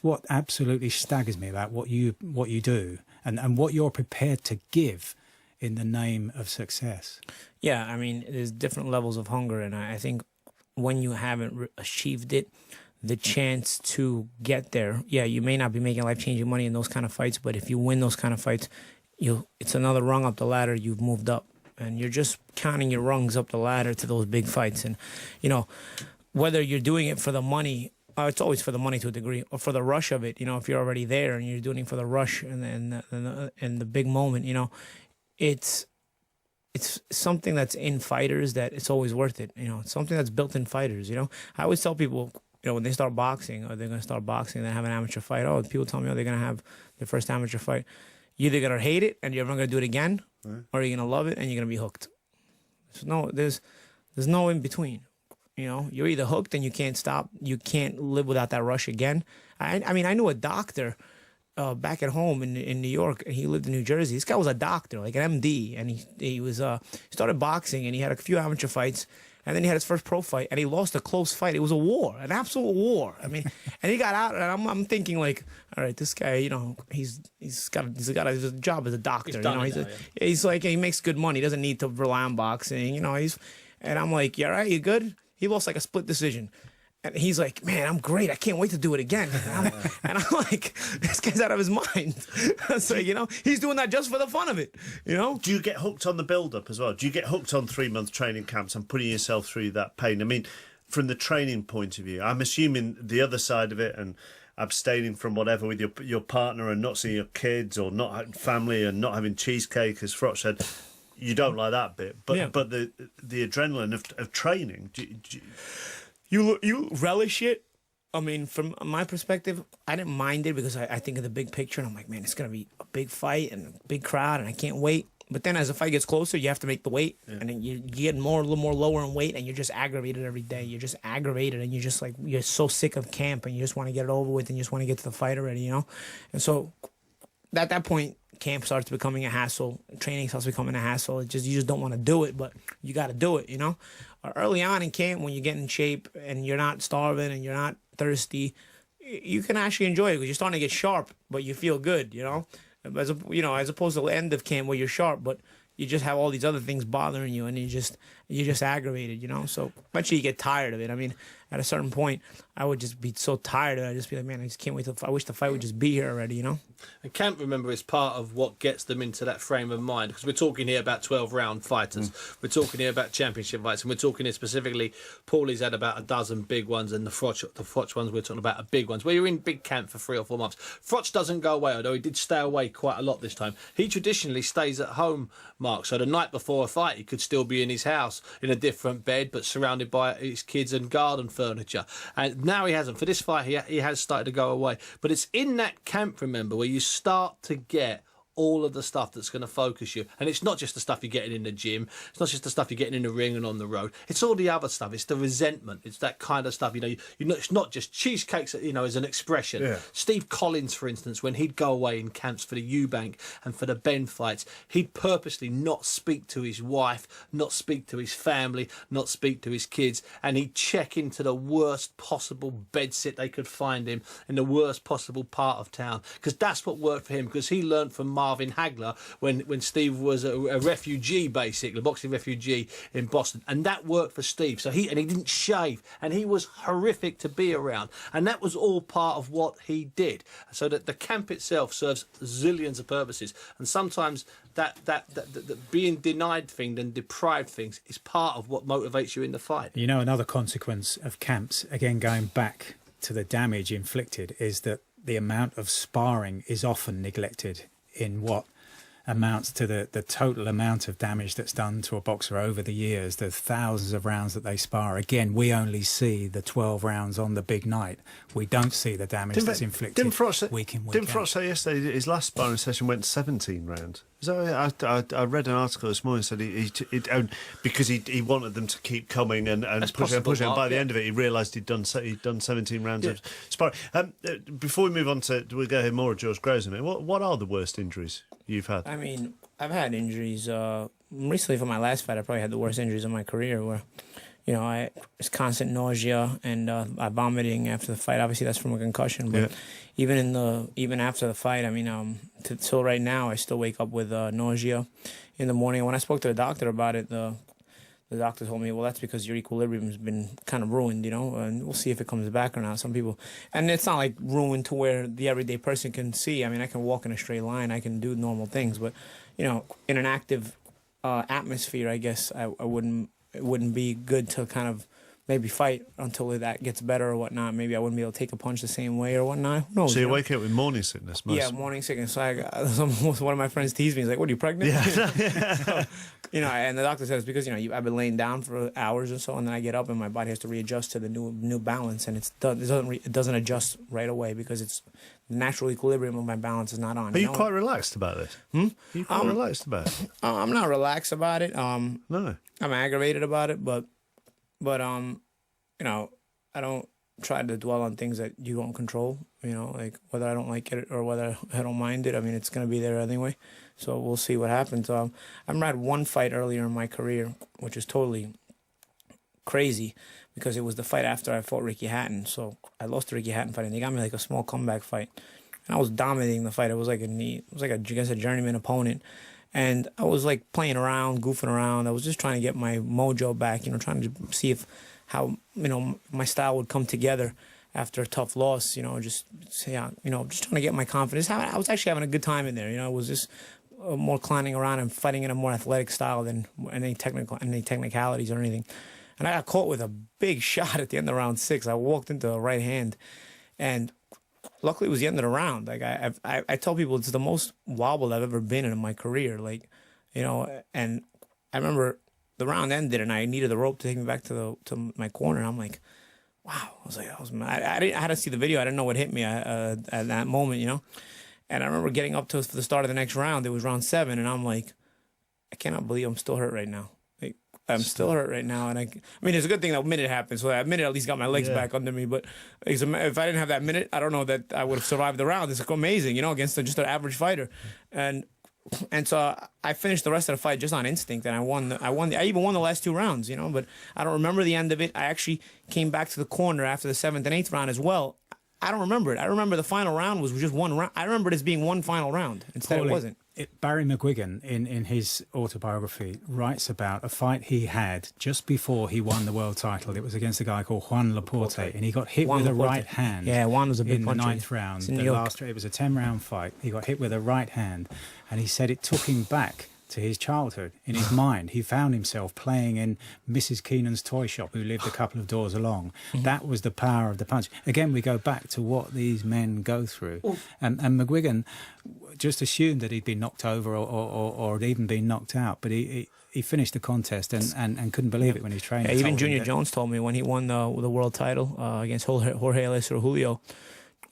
what absolutely staggers me about what you do and what you're prepared to give in the name of success. Yeah, I mean, there's different levels of hunger, and I think when you haven't achieved it, the chance to get there, you may not be making life-changing money in those kind of fights, but if you win those kind of fights, it's another rung up the ladder. You've moved up. And you're just counting your rungs up the ladder to those big fights. And, whether you're doing it for the money, it's always for the money to a degree, or for the rush of it. If you're already there and you're doing it for the rush and the big moment, it's something that's in fighters that it's always worth it. It's something that's built in fighters. I always tell people, when they start boxing or they're going to start boxing, they have an amateur fight. People tell me, they're going to have their first amateur fight. You're either going to hate it and you're never going to do it again, or you're going to love it and you're going to be hooked. There's no in between. You're either hooked and you can't stop. You can't live without that rush again. I mean, I knew a doctor back at home in New York, and he lived in New Jersey. This guy was a doctor, like an MD, and he started boxing, and he had a few amateur fights, and then he had his first pro fight, and he lost a close fight. It was a war, an absolute war. I mean, and he got out, and I'm thinking like, all right, this guy, he's got a job as a doctor. He's like, he makes good money. He doesn't need to rely on boxing. And I'm like, you all right? You good? He lost like a split decision. And he's like, man, I'm great. I can't wait to do it again. And I'm like, this guy's out of his mind. So, he's doing that just for the fun of it, Do you get hooked on the build-up as well? Do you get hooked on 3-month training camps and putting yourself through that pain? I mean, from the training point of view, I'm assuming the other side of it and abstaining from whatever with your partner and not seeing your kids or not having family and not having cheesecake, as Froch said, you don't like that bit. But the adrenaline of training, You relish it. I mean, from my perspective, I didn't mind it because I think of the big picture, and I'm like, man, it's going to be a big fight and a big crowd, and I can't wait. But then as the fight gets closer, you have to make the weight, and then you get a little more lower in weight, and you're just aggravated every day. You're just aggravated, and you're just like, you're so sick of camp, and you just want to get it over with, and you just want to get to the fight already, And so at that point, camp starts becoming a hassle. Training starts becoming a hassle. You just don't want to do it, but you got to do it, Early on in camp, when you get in shape and you're not starving and you're not thirsty, you can actually enjoy it because you're starting to get sharp, but you feel good, As opposed to the end of camp where you're sharp, but you just have all these other things bothering you, and you're just aggravated, So eventually you get tired of it. I mean, at a certain point, I would just be so tired of it. I'd just be like, man, I just can't wait I wish the fight would just be here already, And camp, remember, is part of what gets them into that frame of mind, because we're talking here about 12-round fighters. We're talking here about championship fights, and we're talking here specifically, Paulie's had about a dozen big ones, and the Froch ones, we're talking about are big ones, where you're in big camp for 3 or 4 months. Froch doesn't go away, although he did stay away quite a lot this time. He traditionally stays at home, Mark, so the night before a fight, he could still be in his house in a different bed, but surrounded by his kids and garden furniture. And now he hasn't. For this fight, he has started to go away. But it's in that camp, remember, where you start to get all of the stuff that's going to focus you. And it's not just the stuff you're getting in the gym. It's not just the stuff you're getting in the ring and on the road. It's all the other stuff. It's the resentment. It's that kind of stuff. It's not just cheesecakes, as an expression. Yeah. Steve Collins, for instance, when he'd go away in camps for the Eubank and for the Ben fights, he'd purposely not speak to his wife, not speak to his family, not speak to his kids, and he'd check into the worst possible bedsit they could find him in the worst possible part of town, because that's what worked for him, because he learned from Marvin Hagler when Steve was a refugee, basically, a boxing refugee in Boston, and that worked for Steve. So he didn't shave, and he was horrific to be around, and that was all part of what he did. So that the camp itself serves zillions of purposes, and sometimes that being denied things and deprived things is part of what motivates you in the fight. Another consequence of camps, again going back to the damage inflicted, is that the amount of sparring is often neglected in what amounts to the total amount of damage that's done to a boxer over the years. The thousands of rounds that they spar. Again, we only see the 12 rounds on the big night. We don't see the damage that's inflicted week in, week out. Didn't Froch say yesterday his last sparring session went 17 rounds? Is that I read an article this morning said he because he wanted them to keep coming and pushing. And by the end of it, he realised he'd done 17 rounds of sparring. Before we move on we'll go hear more of George Groves in a minute. What are the worst injuries you've had? I mean, I've had injuries. Recently, for my last fight, I probably had the worst injuries of my career, where, I was constant nausea and vomiting after the fight. Obviously, that's from a concussion. But even after the fight, I mean, till right now, I still wake up with nausea in the morning. When I spoke to the doctor about it, the doctor told me, well, that's because your equilibrium's been kind of ruined, and we'll see if it comes back or not. Some people, and it's not like ruined to where the everyday person can see. I mean, I can walk in a straight line, I can do normal things, but in an active atmosphere, I guess it wouldn't be good to kind of maybe fight until that gets better or whatnot. Maybe I wouldn't be able to take a punch the same way or whatnot. Who knows? So you wake up with morning sickness? Yeah, morning sickness. So one of my friends teased me. He's like, "What, are you pregnant?" Yeah. So, and the doctor says because I've been laying down for hours or so, and then I get up and my body has to readjust to the new balance, and it doesn't adjust right away because it's the natural equilibrium of my balance is not on. Are you quite relaxed about this? Are you quite relaxed about it? I'm not relaxed about it. No, I'm aggravated about it, but I don't try to dwell on things that you don't control, like whether I don't like it or whether I don't mind it. I mean, it's going to be there anyway, so we'll see what happens. I've had one fight earlier in my career, which is totally crazy because it was the fight after I fought Ricky Hatton. So I lost the Ricky Hatton fight, and they got me like a small comeback fight, and I was dominating the fight. It was like against a journeyman opponent. And I was like playing around, goofing around. I was just trying to get my mojo back, trying to see how my style would come together after a tough loss. Just trying to get my confidence. I was actually having a good time in there. It was just more clowning around and fighting in a more athletic style than any technicalities or anything. And I got caught with a big shot at the end of round 6. I walked into a right hand, and luckily, it was the end of the round. Like I tell people, it's the most wobbled I've ever been in my career. And I remember the round ended, and I needed the rope to take me back to my corner. I'm like, wow. I was mad. I had to see the video. I didn't know what hit me at that moment, And I remember getting up to for the start of the next round. It was round 7, and I'm like, I cannot believe I'm still hurt right now. I'm still hurt right now, and I mean, it's a good thing that minute happened, so that minute at least got my legs back under me. But if I didn't have that minute, I don't know that I would have survived the round. It's amazing, against just an average fighter, and so I finished the rest of the fight just on instinct, and I won. I even won the last 2 rounds, But I don't remember the end of it. I actually came back to the corner after the 7th and 8th round as well. I don't remember it. I remember the final round was just one round. I remember it as being one final round. Instead, it wasn't. Barry McGuigan, in his autobiography, writes about a fight he had just before he won the world title. It was against a guy called Juan Laporte, and he got hit with a right hand. Yeah, Juan was a big puncher. In the 9th round. It was a 10-round fight. He got hit with a right hand, and he said it took him back to his childhood. In his mind, he found himself playing in Mrs. Keenan's toy shop, who lived a couple of doors along. That was the power of the punch. Again, we go back to what these men go through. And McGuigan just assumed that he'd been knocked over or had even been knocked out, but he finished the contest and couldn't believe it when his trainer told even him Junior Jones told me when he won the world title against Jorge Alessio Julio,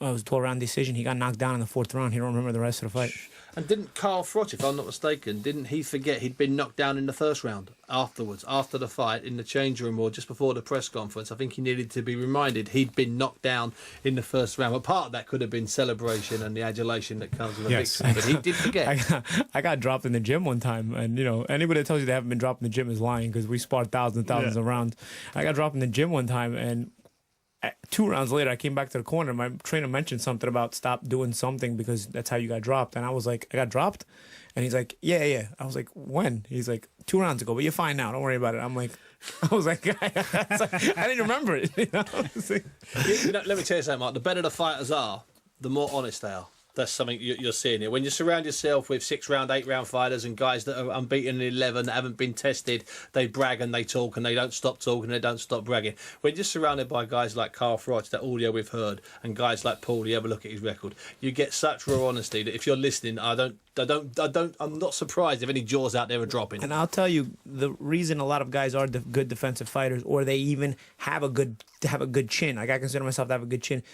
It was a 12-round decision. He got knocked down in the 4th round. He don't remember the rest of the fight. And didn't Carl Froch, if I'm not mistaken, didn't he forget he'd been knocked down in the 1st round afterwards, after the fight, in the change room or just before the press conference? I think he needed to be reminded he'd been knocked down in the 1st round. But part of that could have been celebration and the adulation that comes with a victory. But he did forget. I got dropped in the gym one time, and anybody that tells you they haven't been dropped in the gym is lying, because we sparred thousands and thousands of rounds. I got dropped in the gym one time, and 2 rounds later, I came back to the corner. My trainer mentioned something about stop doing something because that's how you got dropped. And I was like, I got dropped? And he's like, yeah. I was like, when? He's like, 2 rounds ago, but you're fine now. Don't worry about it. I was like, I didn't remember it. Let me tell you something, Mark. The better the fighters are, the more honest they are. That's something you're seeing here. When you surround yourself with 6-round, 8-round fighters and guys that are unbeaten in 11, that haven't been tested, they brag and they talk and they don't stop talking, they don't stop bragging. When you're surrounded by guys like Carl Froch, that audio we've heard, and guys like Paulie, have a look at his record, you get such raw honesty that if you're listening, I'm not surprised if any jaws out there are dropping. And I'll tell you, the reason a lot of guys are good defensive fighters, or they even have a good chin, like I consider myself to have a good chin,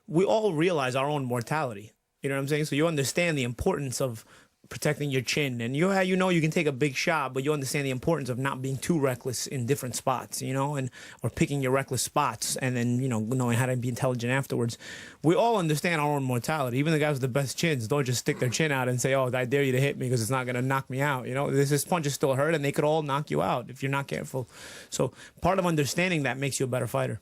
we all realize our own mortality. You know what I'm saying? So you understand the importance of protecting your chin, and you can take a big shot, but you understand the importance of not being too reckless in different spots, or picking your reckless spots, and then knowing how to be intelligent afterwards. We all understand our own mortality. Even the guys with the best chins don't just stick their chin out and say, "Oh, I dare you to hit me because it's not going to knock me out." This punches still hurt, and they could all knock you out if you're not careful. So part of understanding that makes you a better fighter.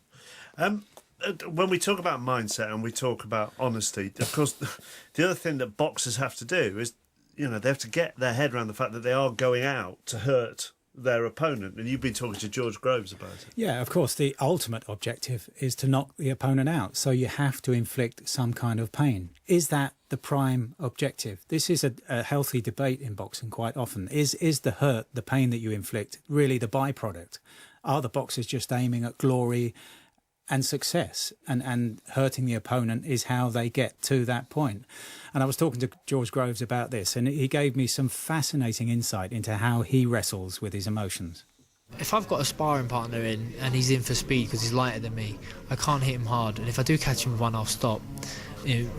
When we talk about mindset and we talk about honesty, of course, the other thing that boxers have to do is, they have to get their head around the fact that they are going out to hurt their opponent. And you've been talking to George Groves about it. Yeah, of course, the ultimate objective is to knock the opponent out. So you have to inflict some kind of pain. Is that the prime objective? This is a healthy debate in boxing quite often. Is the hurt, the pain that you inflict, really the byproduct? Are the boxers just aiming at glory and success, and hurting the opponent is how they get to that point? And I was talking to George Groves about this, and he gave me some fascinating insight into how he wrestles with his emotions. If I've got a sparring partner in and he's in for speed because he's lighter than me, I can't hit him hard, and if I do catch him with one, I'll stop.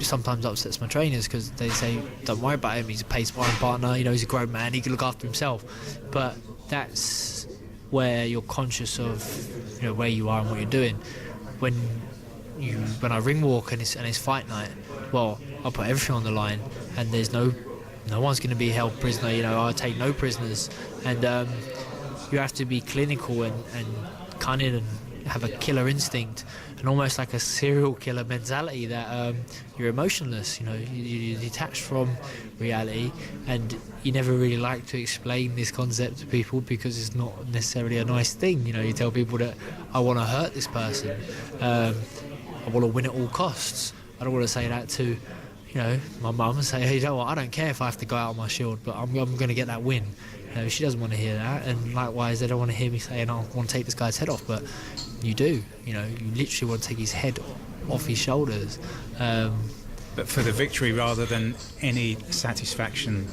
Sometimes upsets my trainers because they say, don't worry about him, he's a paid sparring partner, he's a grown man, he can look after himself. But that's where you're conscious of where you are and what you're doing. When I ring walk and it's fight night, well, I'll put everything on the line, and there's no one's going to be held prisoner. I take no prisoners, and you have to be clinical and cunning and have a killer instinct, and almost like a serial killer mentality that you're emotionless. You're detached from reality, and you never really like to explain this concept to people because it's not necessarily a nice thing. You tell people that I want to hurt this person, I want to win at all costs. I don't want to say that to my mum and say, hey, what, I don't care if I have to go out on my shield, but I'm going to get that win. She doesn't want to hear that, and likewise they don't want to hear me saying, I want to take this guy's head off, but you do. You literally want to take his head off his shoulders. But for the victory rather than any satisfaction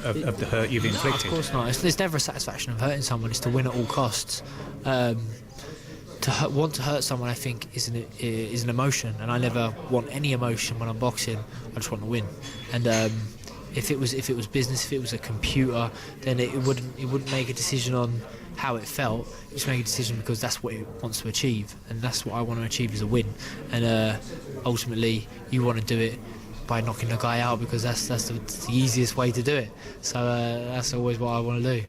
of the hurt you've inflicted? Of course not. There's never a satisfaction of hurting someone. It's to win at all costs. Want to hurt someone, I think, is an emotion, and I never want any emotion when I'm boxing. I just want to win. And if it was business, if it was a computer, then it wouldn't make a decision on how it felt. It just make a decision because that's what it wants to achieve, and that's what I want to achieve is a win. And ultimately, you want to do it by knocking the guy out because that's the easiest way to do it. So that's always what I want to do.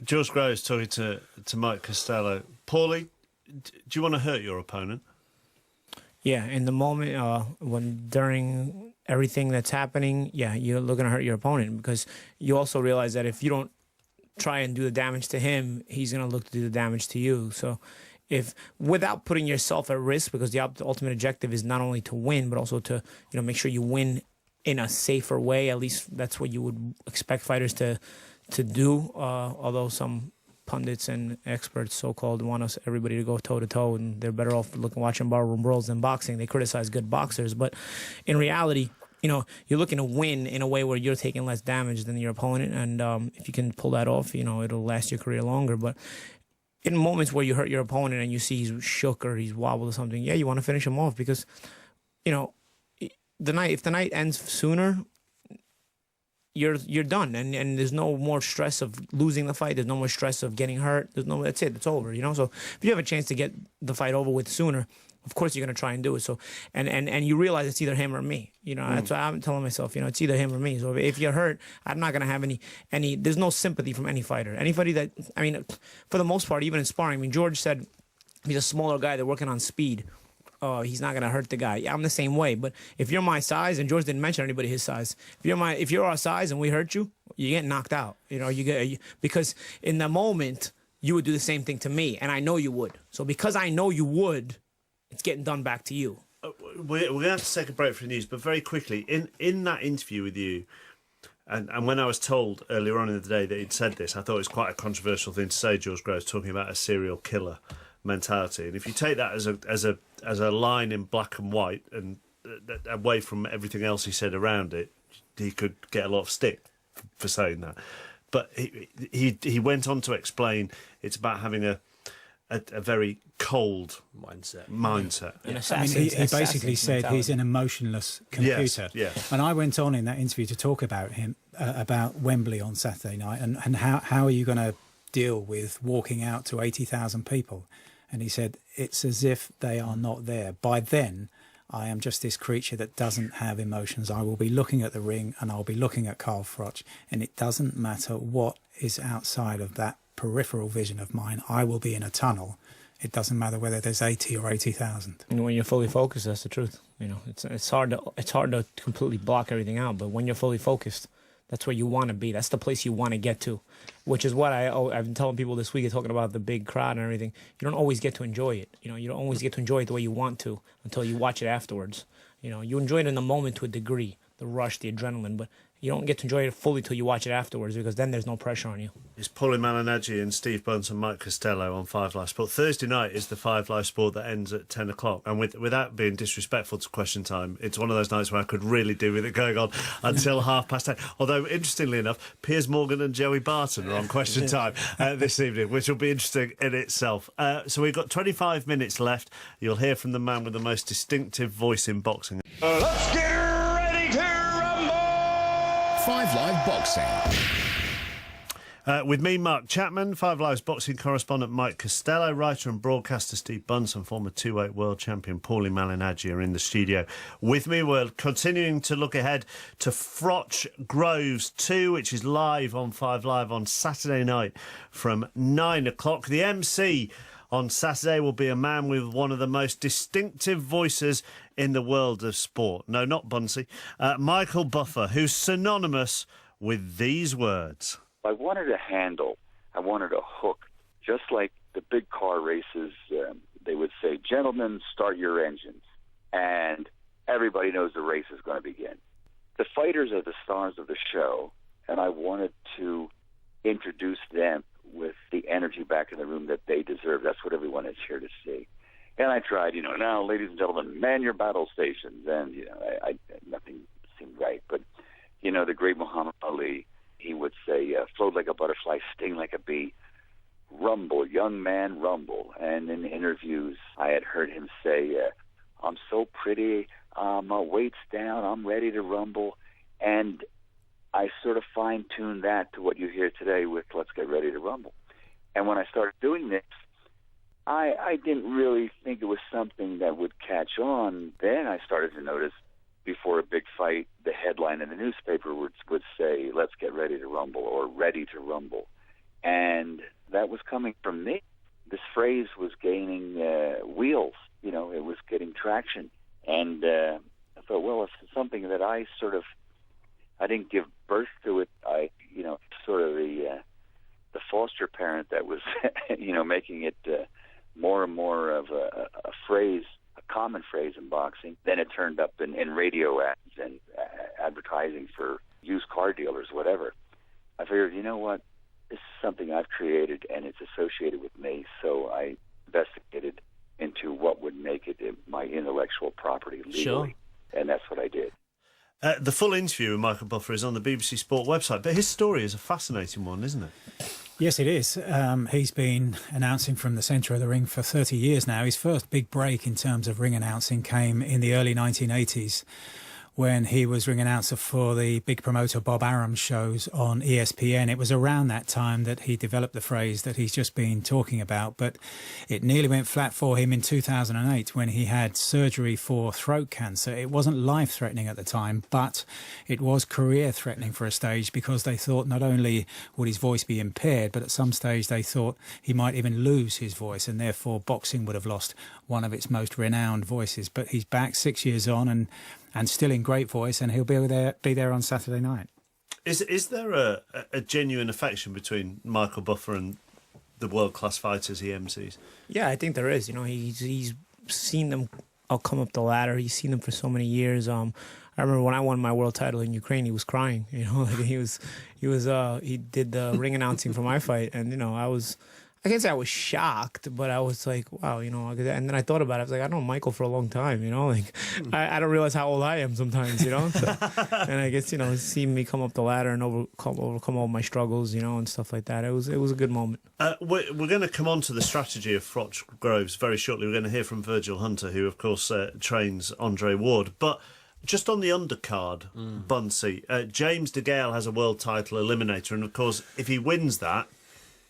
George Groves talking to Mike Costello. Paulie, do you want to hurt your opponent? Yeah, in the moment, during everything that's happening, yeah, you're looking to hurt your opponent because you also realize that if you don't try and do the damage to him, he's going to look to do the damage to you. So without putting yourself at risk, because the ultimate objective is not only to win, but also to make sure you win in a safer way. At least that's what you would expect fighters to do, although some pundits and experts, so-called, want everybody to go toe-to-toe, and they're better off watching barroom brawls than boxing. They criticize good boxers, but in reality, you're looking to win in a way where you're taking less damage than your opponent, and if you can pull that off, it'll last your career longer. But in moments where you hurt your opponent and you see he's shook or he's wobbled or something, yeah, you want to finish him off because, if the night ends sooner, you're done, and there's no more stress of losing the fight. There's no more stress of getting hurt. That's it. It's over. So if you have a chance to get the fight over with sooner, of course you're gonna try and do it. So and you realize it's either him or me. That's what I'm telling myself. It's either him or me. So if you're hurt, I'm not gonna have any. There's no sympathy from any fighter. Anybody that for the most part, even in sparring. George said he's a smaller guy. They're working on speed. Oh, he's not gonna hurt the guy. Yeah, I'm the same way. But if you're my size, and George didn't mention anybody his size. If you're our size and we hurt you, you get knocked out. Because in the moment you would do the same thing to me, and I know you would. So because I know you would, it's getting done back to you. We're gonna have to take a break for the news, but very quickly in that interview with you. And when I was told earlier on in the day that he'd said this, I thought it was quite a controversial thing to say. George Groves talking about a serial killer mentality, and if you take that as a line in black and white and away from everything else he said around it, he could get a lot of stick for saying that. But he went on to explain it's about having a very cold mindset. He basically said he's an emotionless computer. Yes. And I went on in that interview to talk about him, about Wembley on Saturday night, and how are you going to deal with walking out to 80,000 people? And he said, it's as if they are not there. By then, I am just this creature that doesn't have emotions. I will be looking at the ring and I'll be looking at Carl Froch, and it doesn't matter what is outside of that peripheral vision of mine. I will be in a tunnel. It doesn't matter whether there's 80 or 80,000. When you're fully focused, that's the truth. It's hard to completely block everything out, but when you're fully focused, that's where you want to be. That's the place you want to get to, which is what I've been telling people this week, talking about the big crowd and everything. You don't always get to enjoy it. You don't always get to enjoy it the way you want to until you watch it afterwards. You enjoy it in the moment to a degree, the rush, the adrenaline, but you don't get to enjoy it fully till you watch it afterwards, because then there's no pressure on you. It's Paulie Malignaggi and Steve Bunce and Mike Costello on 5 Live Sport. Thursday night is the 5 Live Sport that ends at 10 o'clock. And without being disrespectful to Question Time, it's one of those nights where I could really do with it going on until 10:30. Although, interestingly enough, Piers Morgan and Joey Barton are on Question Time this evening, which will be interesting in itself. So we've got 25 minutes left. You'll hear from the man with the most distinctive voice in boxing. Let's get ready to rumble! 5 Live Boxing. With me, Mark Chapman, 5 Live's boxing correspondent Mike Costello, writer and broadcaster Steve Bunce, and former 2-weight world champion Paulie Malignaggi are in the studio with me. We're continuing to look ahead to Froch Groves 2, which is live on 5 Live on Saturday night from 9 o'clock. The MC on Saturday will be a man with one of the most distinctive voices in the world of sport. No, not Buncey. Michael Buffer, who's synonymous with these words. I wanted a handle. I wanted a hook. Just like the big car races, they would say, gentlemen, start your engines. And everybody knows the race is going to begin. The fighters are the stars of the show, and I wanted to introduce them with the energy back in the room that they deserve. That's what everyone is here to see. And I tried, now, ladies and gentlemen, man your battle stations. And, nothing seemed right. But, the great Muhammad Ali, he would say, float like a butterfly, sting like a bee, rumble, young man, rumble. And in interviews, I had heard him say, I'm so pretty, my weight's down, I'm ready to rumble. And I sort of fine-tuned that to what you hear today with Let's Get Ready to Rumble. And when I started doing this, I didn't really think it was something that would catch on. Then I started to notice, before a big fight, the headline in the newspaper would say, Let's Get Ready to Rumble, or Ready to Rumble. And that was coming from me. This phrase was gaining wheels. It was getting traction. And I thought, well, it's something that I didn't give birth to it. Sort of the foster parent that was, making it more and more of a phrase, a common phrase in boxing. Then it turned up in radio ads and advertising for used car dealers, whatever. I figured, you know what? This is something I've created, and it's associated with me. So I investigated into what would make it my intellectual property legally. Sure. And that's what I did. The full interview with Michael Buffer is on the BBC Sport website, but his story is a fascinating one, isn't it? Yes, it is. He's been announcing from the centre of the ring for 30 years now. His first big break in terms of ring announcing came in the early 1980s when he was ring announcer for the big promoter Bob Arum's shows on ESPN. It was around that time that he developed the phrase that he's just been talking about, but it nearly went flat for him in 2008 when he had surgery for throat cancer. It wasn't life-threatening at the time, but it was career-threatening for a stage because they thought not only would his voice be impaired, but at some stage they thought he might even lose his voice, and therefore boxing would have lost one of its most renowned voices. But he's back 6 years on and still in great voice, and he'll be there on Saturday night. Is there a genuine affection between Michael Buffer and the world-class fighters he MCs? Yeah, I think there is. You know, he's seen them all come up the ladder. He's seen them for so many years. I remember when I won my world title in Ukraine, he was crying. You know, like he did the ring announcing for my fight, and you know, I can't say I was shocked, but I was like, wow, you know. And then I thought about it. I was like, I know Michael for a long time, you know. Like, I don't realize how old I am sometimes, you know. So, and I guess, you know, seeing me come up the ladder and overcome all my struggles, you know, and stuff like that. It was a good moment. We're going to come on to the strategy of Froch Groves very shortly. We're going to hear from Virgil Hunter, who, of course, trains Andre Ward. But just on the undercard, Buncey, James DeGale has a world title eliminator. And, of course, if he wins that,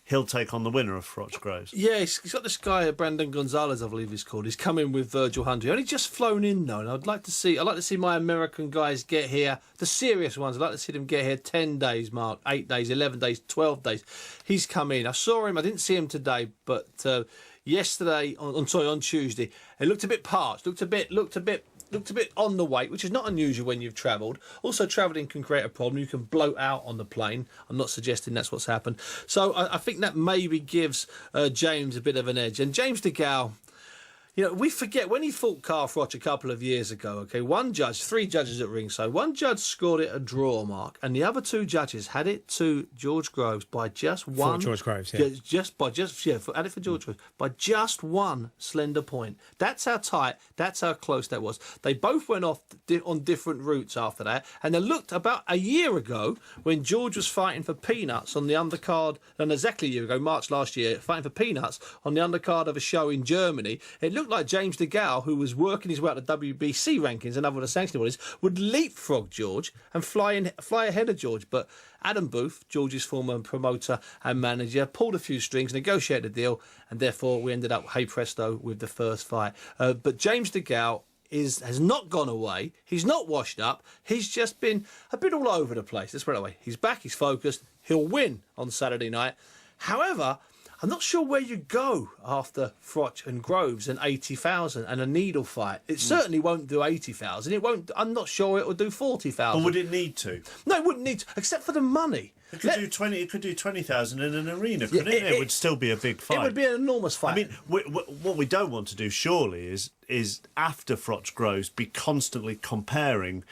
he'll take on the winner of Froch Groves. Yeah, he's got this guy, Brandon Gonzalez, I believe he's called. He's coming with Virgil Hunter. He only just flown in, though, and I'd like to see my American guys get here, the serious ones. I'd like to see them get here 10 days, Mark, 8 days, 11 days, 12 days. He's come in. I saw him. I didn't see him today, but yesterday, on Tuesday, it looked a bit parched, looked a bit on the weight, which is not unusual when you've travelled. Also, travelling can create a problem. You can bloat out on the plane. I'm not suggesting that's what's happened. So I think that maybe gives James a bit of an edge. And James DeGale, you know, we forget when he fought Carl Froch a couple of years ago, okay, three judges at ringside. One judge scored it a draw, Mark, and the other two judges had it to George Groves by just one. For George Groves, yeah. Had it for George Groves by just one slender point. That's how tight, that's how close that was. They both went off on different routes after that, and they looked about a year ago when George was fighting for peanuts on the undercard, and exactly a year ago, March last year, fighting for peanuts on the undercard of a show in Germany. It looked like James DeGale, who was working his way up the WBC rankings and other sanctioning bodies, would leapfrog George and fly ahead of George. But Adam Booth, George's former promoter and manager, pulled a few strings, negotiated a deal, and therefore we ended up, hey presto, with the first fight. But James DeGale has not gone away. He's not washed up. He's just been a bit all over the place. Let's put it that way. He's back. He's focused. He'll win on Saturday night. However, I'm not sure where you go after Froch and Groves and 80,000 and a needle fight. It certainly won't do 80,000. It won't. I'm not sure it will do 40,000. Or would it need to? No, it wouldn't need to, except for the money. It could do 20. It could do 20,000 in an arena, couldn't it? It would still be a big fight. It would be an enormous fight. I mean, what we don't want to do, surely, is after Froch Groves, be constantly comparing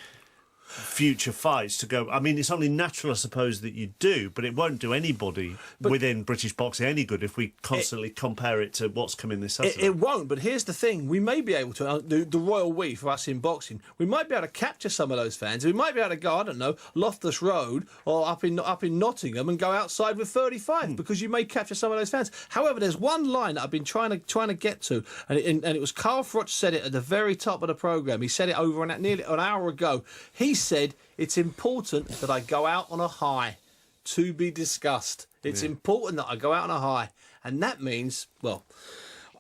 future fights to go. I mean, it's only natural, I suppose, that you do, but it won't do anybody within British boxing any good if we constantly compare it to what's coming this Saturday. It won't, but here's the thing. We may be able to, the royal we for us in boxing, we might be able to capture some of those fans. We might be able to go, I don't know, Loftus Road or up in Nottingham and go outside with 35 because you may capture some of those fans. However, there's one line that I've been trying to get to, and it was Carl Froch said it at the very top of the programme. He said it over nearly an hour ago. He said, it's important that I go out on a high, to be discussed. It's important that I go out on a high. And that means, well,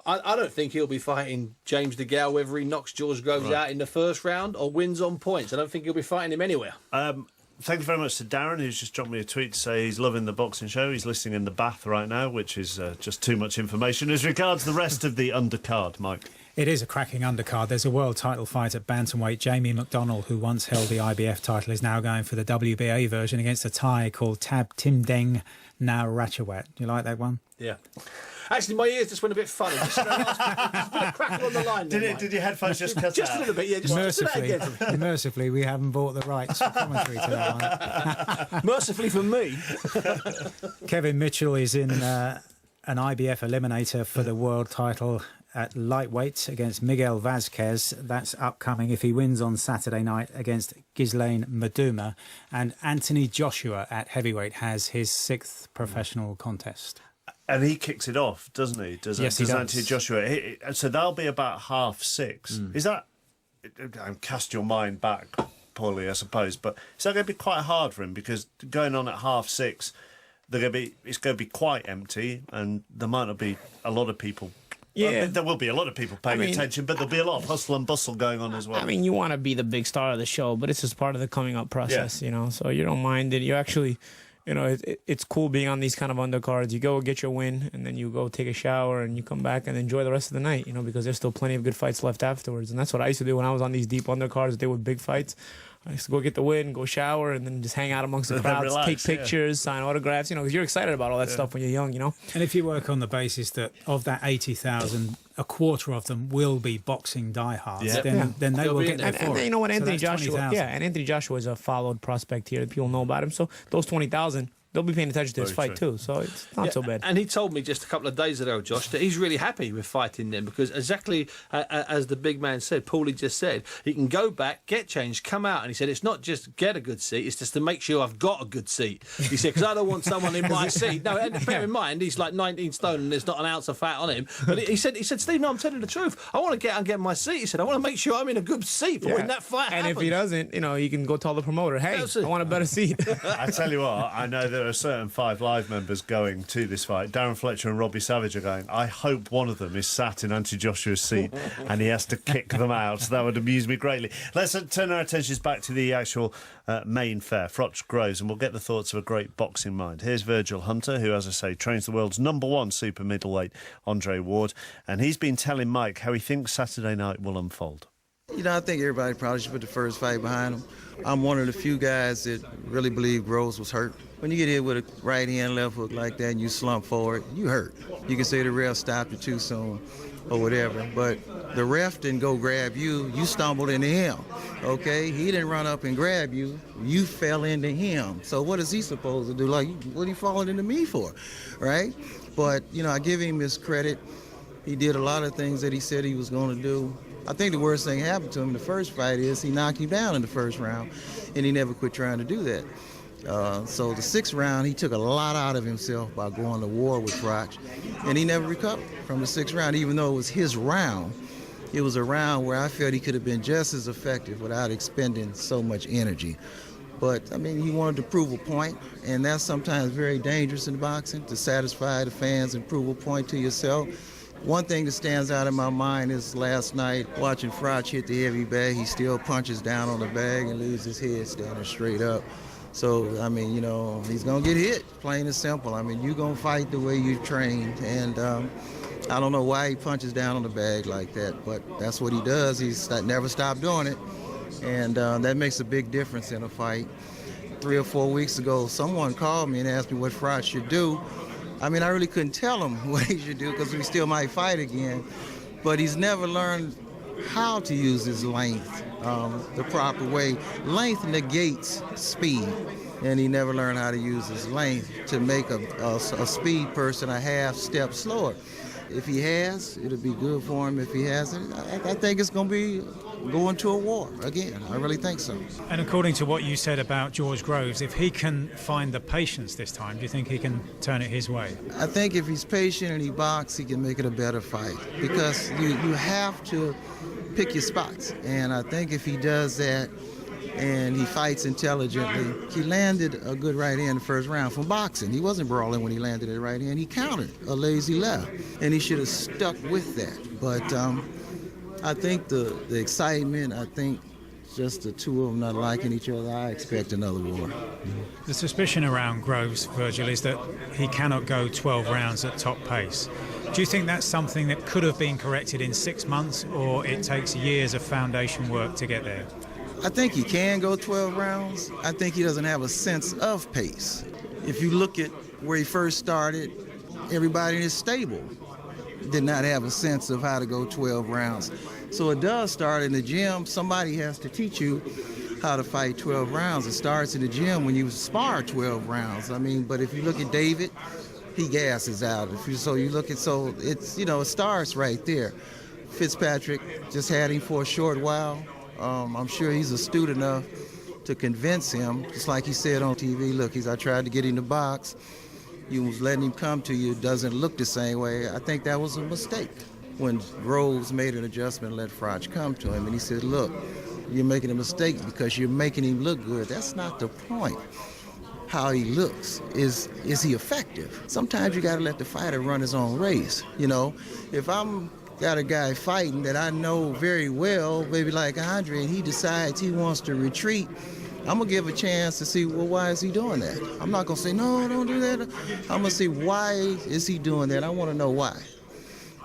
I don't think he'll be fighting James DeGale whether he knocks George Groves out in the first round or wins on points. I don't think he'll be fighting him anywhere. Thank you very much to Darren, who's just dropped me a tweet to say he's loving the boxing show. He's listening in the bath right now, which is just too much information. As regards the rest of the undercard, Mike. It is a cracking undercard. There's a world title fight at bantamweight. Jamie McDonnell, who once held the IBF title, is now going for the WBA version against a Thai called Tab Timdeng Nawrachawat. Do you like that one? Yeah. Actually, my ears just went a bit funny. Just been a crackle on the line. Did your headphones just cut out? Just a little bit, yeah. Mercifully, we haven't bought the rights for commentary to that one. Mercifully for me. Kevin Mitchell is in an IBF eliminator for the world title at lightweight against Miguel Vazquez. That's upcoming if he wins on Saturday night against Ghislaine Maduma. And Anthony Joshua at heavyweight has his 6th professional contest. And he kicks it off, doesn't he? Yes, he does. Anthony Joshua. So that'll be about 6:30. Is that... Cast your mind back, Paulie, I suppose, but is that going to be quite hard for him? Because going on at 6:30, it's going to be quite empty, and there might not be a lot of people. Yeah, well, there will be a lot of people paying attention, but there'll be a lot of hustle and bustle going on as well. I mean, you want to be the big star of the show, but it's just part of the coming up process, you know. So you don't mind it. You actually... You know, it's cool being on these kind of undercards. You go get your win, and then you go take a shower, and you come back and enjoy the rest of the night, you know, because there's still plenty of good fights left afterwards. And that's what I used to do when I was on these deep undercards. They were big fights. I used to go get the win, go shower, and then just hang out amongst the crowds, take pictures, sign autographs, you know, because you're excited about all that stuff when you're young, you know. And if you work on the basis that of that 80,000, a quarter of them will be boxing diehards, then they will get there for it. And you know what, Anthony Joshua, and Anthony Joshua is a followed prospect here. People know about him, so those 20,000. They'll be paying attention to this fight too, so it's not so bad. And he told me just a couple of days ago, Josh, that he's really happy with fighting them because exactly as the big man said, Paulie just said, he can go back, get changed, come out, and he said it's not just get a good seat, it's just to make sure I've got a good seat. He said, because I don't want someone in my seat. No, and bear in mind, he's like 19 stone and there's not an ounce of fat on him. But he said, Steve, no, I'm telling you the truth. I want to get out and get my seat. He said, I want to make sure I'm in a good seat for when that fight happens. And if he doesn't, you know, he can go tell the promoter, hey, I want a better seat. I tell you what, I know there are certain 5 Live members going to this fight. Darren Fletcher and Robbie Savage are going. I hope one of them is sat in Anthony Joshua's seat and he has to kick them out. That would amuse me greatly. Let's turn our attentions back to the actual main fair, Froch Groves, and we'll get the thoughts of a great boxing mind. Here's Virgil Hunter, who, as I say, trains the world's #1 super middleweight, Andre Ward, and he's been telling Mike how he thinks Saturday night will unfold. You know, I think everybody probably should put the first fight behind him. I'm one of the few guys that really believe Groves was hurt. When you get hit with a right hand, left hook like that and you slump forward, you hurt. You can say the ref stopped you too soon or whatever, but the ref didn't go grab you. You stumbled into him, okay? He didn't run up and grab you. You fell into him. So what is he supposed to do? Like, what are you falling into me for, right? But, you know, I give him his credit. He did a lot of things that he said he was going to do. I think the worst thing happened to him in the first fight is he knocked him down in the first round, and he never quit trying to do that. So the 6th round, he took a lot out of himself by going to war with Froch, and he never recovered from the 6th round, even though it was his round. It was a round where I felt he could have been just as effective without expending so much energy. But, I mean, he wanted to prove a point, and that's sometimes very dangerous in boxing, to satisfy the fans and prove a point to yourself. One thing that stands out in my mind is last night watching Froch hit the heavy bag. He still punches down on the bag and loses his head standing straight up. So, I mean, you know, he's going to get hit, plain and simple. I mean, you're going to fight the way you trained. And I don't know why he punches down on the bag like that, but that's what he does. He's never stopped doing it. And that makes a big difference in a fight. 3 or 4 weeks ago, someone called me and asked me what Froch should do. I mean, I really couldn't tell him what he should do because we still might fight again. But he's never learned how to use his length the proper way. Length negates speed, and he never learned how to use his length to make a speed person a half step slower. If he has, it'll be good for him. If he hasn't, I think it's going to be going to a war again. I really think so. And according to what you said about George Groves, if he can find the patience this time, do you think he can turn it his way? I think if he's patient and he boxes, he can make it a better fight because you have to pick your spots. And I think if he does that and he fights intelligently, he landed a good right hand in the first round from boxing. He wasn't brawling when he landed a right hand. He countered a lazy left, and he should have stuck with that. But I think the excitement, I think just the two of them not liking each other, I expect another war. The suspicion around Groves, Virgil, is that he cannot go 12 rounds at top pace. Do you think that's something that could have been corrected in 6 months, or it takes years of foundation work to get there? I think he can go 12 rounds. I think he doesn't have a sense of pace. If you look at where he first started, everybody in his stable did not have a sense of how to go 12 rounds. So it does start in the gym. Somebody has to teach you how to fight 12 rounds. It starts in the gym when you spar 12 rounds. I mean, but if you look at David, he gasses out. So it's, it starts right there. Fitzpatrick just had him for a short while. I'm sure he's astute enough to convince him, just like he said on TV, look, I tried to get him to box. You was letting him come to you, doesn't look the same way. I think that was a mistake when Groves made an adjustment and let Froch come to him. And he said, look, you're making a mistake because you're making him look good. That's not the point. How he looks, is he effective? Sometimes you gotta let the fighter run his own race. If I'm got a guy fighting that I know very well, maybe like Andre, and he decides he wants to retreat, I'm gonna give a chance to see, well, why is he doing that? I'm not gonna say, no, don't do that. I'm gonna see, why is he doing that? I wanna know why.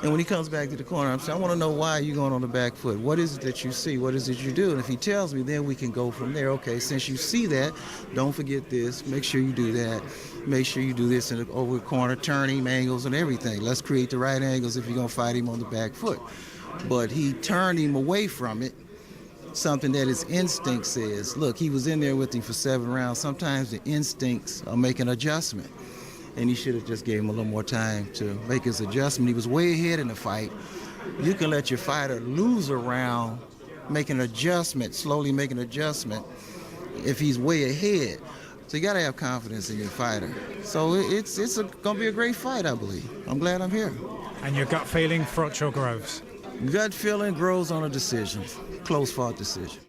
And when he comes back to the corner, I'm saying, I wanna know why you're going on the back foot. What is it that you see? What is it you do? And if he tells me, then we can go from there. Okay, since you see that, don't forget this, make sure you do that. Make sure you do this in the over corner, turning angles and everything. Let's create the right angles if you're gonna fight him on the back foot. But he turned him away from it, something that his instinct says. Look, he was in there with him for 7 rounds. Sometimes the instincts are making an adjustment. And he should have just gave him a little more time to make his adjustment. He was way ahead in the fight. You can let your fighter lose a round, make an adjustment, slowly make an adjustment, if he's way ahead. So you got to have confidence in your fighter. So it's going to be a great fight, I believe. I'm glad I'm here. And your gut feeling, Froch or Groves? Gut feeling, Groves on a decision. Close-fought decision.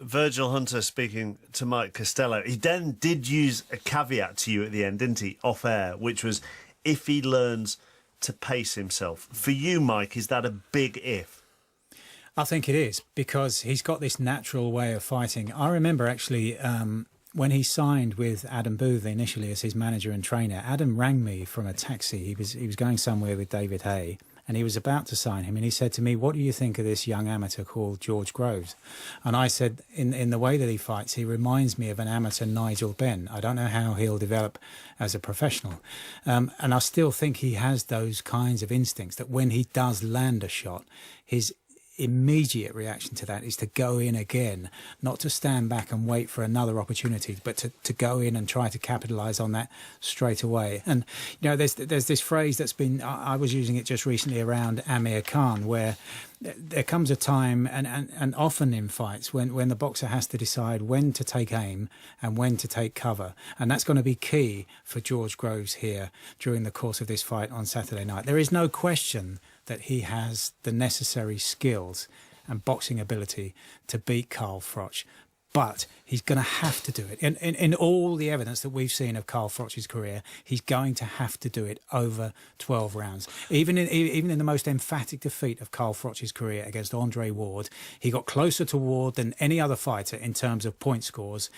Virgil Hunter speaking to Mike Costello. He then did use a caveat to you at the end, didn't he, off air, which was if he learns to pace himself. For you, Mike, is that a big if? I think it is, because he's got this natural way of fighting. I remember actually when he signed with Adam Booth initially as his manager and trainer, Adam rang me from a taxi. He was going somewhere with David Hay, and he was about to sign him, and he said to me, what do you think of this young amateur called George Groves? And I said, in the way that he fights, he reminds me of an amateur Nigel Benn. I don't know how he'll develop as a professional. And I still think he has those kinds of instincts that when he does land a shot, his immediate reaction to that is to go in again, not to stand back and wait for another opportunity, but to go in and try to capitalise on that straight away. And there's this phrase that's been, I was using it just recently around Amir Khan, where there comes a time, and often in fights, when the boxer has to decide when to take aim and when to take cover. And that's going to be key for George Groves here during the course of this fight on Saturday night. There is no question that he has the necessary skills and boxing ability to beat Carl Froch. But he's going to have to do it. In all the evidence that we've seen of Carl Froch's career, he's going to have to do it over 12 rounds. Even in the most emphatic defeat of Carl Froch's career against Andre Ward, he got closer to Ward than any other fighter in terms of point scores,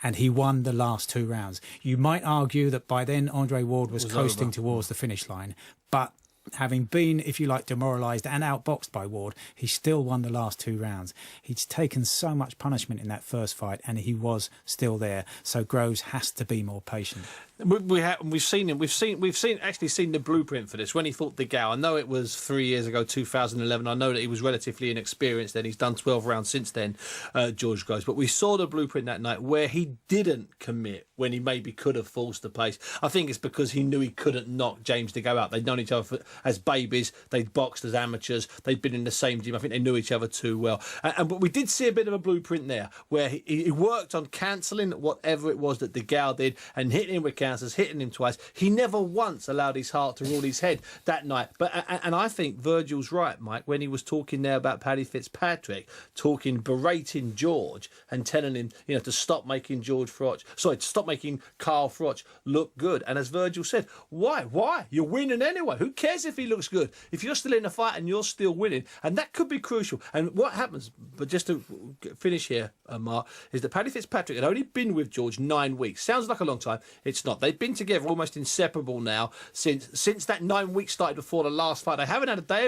and he won the last 2 rounds. You might argue that by then Andre Ward was coasting towards the finish line, but having been, if you like, demoralised and outboxed by Ward, he still won the last 2 rounds. He'd taken so much punishment in that first fight, and he was still there. So Groves has to be more patient. We've seen the blueprint for this when he fought De Gaulle. I know it was 3 years ago, 2011. I know that he was relatively inexperienced then. He's done 12 rounds since then, George Groves. But we saw the blueprint that night where he didn't commit when he maybe could have forced the pace. I think it's because he knew he couldn't knock James De Gaulle out. They'd known each other as babies. They'd boxed as amateurs. They'd been in the same gym. I think they knew each other too well. But we did see a bit of a blueprint there where he worked on cancelling whatever it was that De Gaulle did and hitting him with counters, hitting him twice. He never once allowed his heart to rule his head that night. And I think Virgil's right, Mike, when he was talking there about Paddy Fitzpatrick, berating George and telling him, to stop making stop making Carl Froch look good. And as Virgil said, why? You're winning anyway. Who cares if he looks good? If you're still in the fight and you're still winning, and that could be crucial. And what happens, but just to finish here, Mark, is that Paddy Fitzpatrick had only been with George 9 weeks. Sounds like a long time. It's not. They've been together almost inseparable now since that 9 weeks started before the last fight. They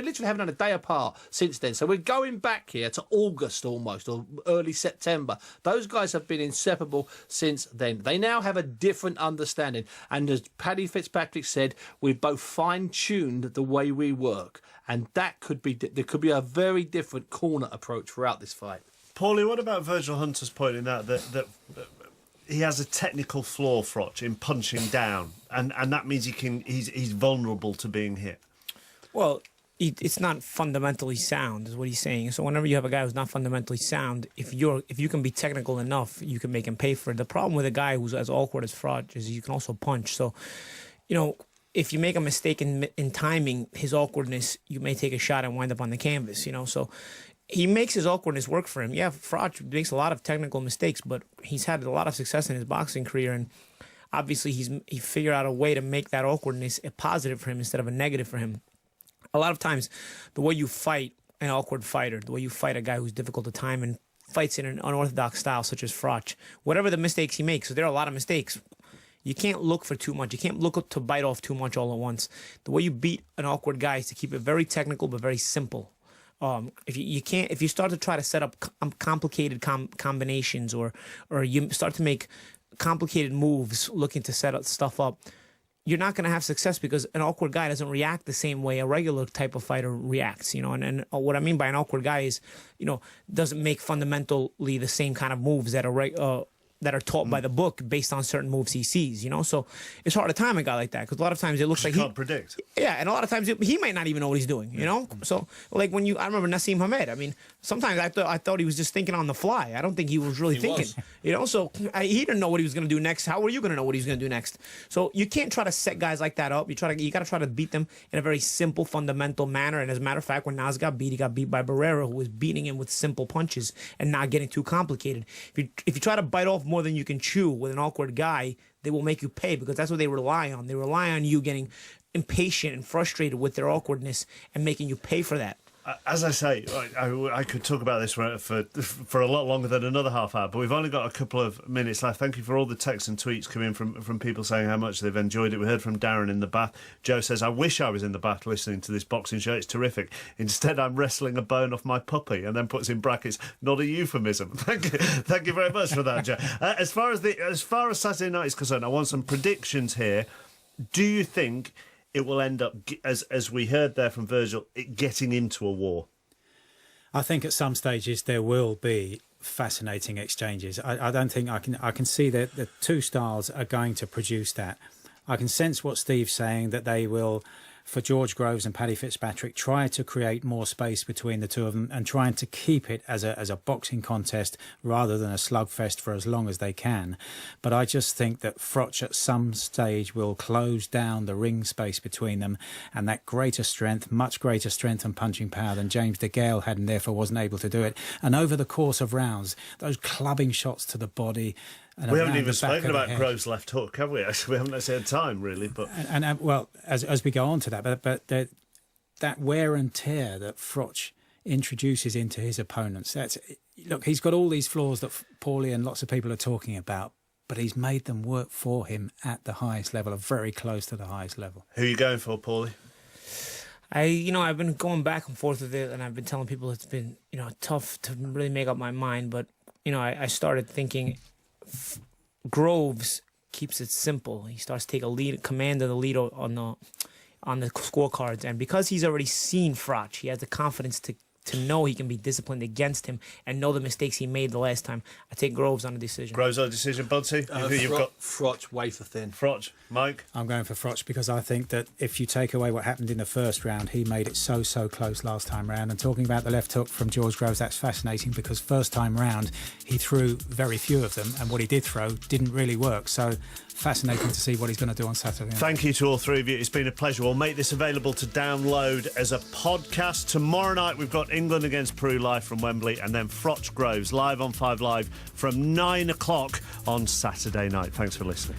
literally haven't had a day apart since then. So we're going back here to August almost, or early September. Those guys have been inseparable since then. They now have a different understanding. And as Paddy Fitzpatrick said, we've both fine-tuned the way we work. And there could be a very different corner approach throughout this fight. Paulie, what about Virgil Hunter's pointing out that he has a technical flaw, Froch, in punching down, and that means he's vulnerable to being hit. Well, it's not fundamentally sound, is what he's saying. So whenever you have a guy who's not fundamentally sound, if you can be technical enough, you can make him pay for it. The problem with a guy who's as awkward as Froch is you can also punch. So, if you make a mistake in timing, his awkwardness, you may take a shot and wind up on the canvas. So he makes his awkwardness work for him. Yeah, Froch makes a lot of technical mistakes, but he's had a lot of success in his boxing career, and obviously he figured out a way to make that awkwardness a positive for him instead of a negative for him. A lot of times, the way you fight an awkward fighter, the way you fight a guy who's difficult to time and fights in an unorthodox style, such as Froch, whatever the mistakes he makes, so there are a lot of mistakes, you can't look for too much. You can't look to bite off too much all at once. The way you beat an awkward guy is to keep it very technical but very simple. If you start to try to set up complicated combinations or you start to make complicated moves looking to set stuff up, you're not going to have success because an awkward guy doesn't react the same way a regular type of fighter reacts, and what I mean by an awkward guy is, doesn't make fundamentally the same kind of moves that are taught by the book based on certain moves he sees, So it's hard to time a guy like that because a lot of times it looks like he can't predict. Yeah, and a lot of times he might not even know what he's doing, So like I remember Nassim Hamed. I mean, sometimes I thought he was just thinking on the fly. I don't think he was really thinking, So he didn't know what he was going to do next. How were you going to know what he was going to do next? So you can't try to set guys like that up. You got to try to beat them in a very simple, fundamental manner. And as a matter of fact, when Nas got beat, he got beat by Barrera, who was beating him with simple punches and not getting too complicated. If you try to bite off more than you can chew with an awkward guy, they will make you pay because that's what they rely on. They rely on you getting impatient and frustrated with their awkwardness and making you pay for that. As I say, I could talk about this for a lot longer than another half hour, but we've only got a couple of minutes left. Thank you for all the texts and tweets coming from people saying how much they've enjoyed it. We heard from Darren in the bath. Joe says, I wish I was in the bath listening to this boxing show. It's terrific. Instead, I'm wrestling a bone off my puppy, and then puts in brackets, not a euphemism. Thank you very much for that, Joe. As far as Saturday night is concerned, I want some predictions here. Do you think it will end up, as we heard there from Virgil, it getting into a war? I think at some stages there will be fascinating exchanges. I don't think I can see that the two styles are going to produce that. I can sense what Steve's saying, that they will, for George Groves and Paddy Fitzpatrick, try to create more space between the two of them and trying to keep it as a boxing contest rather than a slugfest for as long as they can. But I just think that Froch at some stage will close down the ring space between them, and that greater strength, much greater strength and punching power than James De Gale had, and therefore wasn't able to do it. And over the course of rounds, those clubbing shots to the body. We haven't even spoken about Groves' left hook, have we? We haven't actually had time, really. But well, as we go on to that, but that wear and tear that Froch introduces into his opponents. Look, he's got all these flaws that Paulie and lots of people are talking about, but he's made them work for him at the highest level, or very close to the highest level. Who are you going for, Paulie? I've been going back and forth with it, and I've been telling people it's been, tough to really make up my mind. But, I started thinking Groves keeps it simple. He starts to take command of the lead on the scorecards, and because he's already seen Froch, he has the confidence to know he can be disciplined against him and know the mistakes he made the last time. I take Groves on a decision. Groves on a decision, Budsy? You've got Froch wafer thin. Froch, Mike? I'm going for Froch because I think that if you take away what happened in the first round, he made it so close last time round. And talking about the left hook from George Groves, that's fascinating because first time round he threw very few of them, and what he did throw didn't really work. So fascinating to see what he's going to do on Saturday. Thank you to all three of you. It's been a pleasure. We'll make this available to download as a podcast. Tomorrow night we've got England against Peru live from Wembley, and then Froch Groves live on 5 Live from 9 o'clock on Saturday night. Thanks for listening.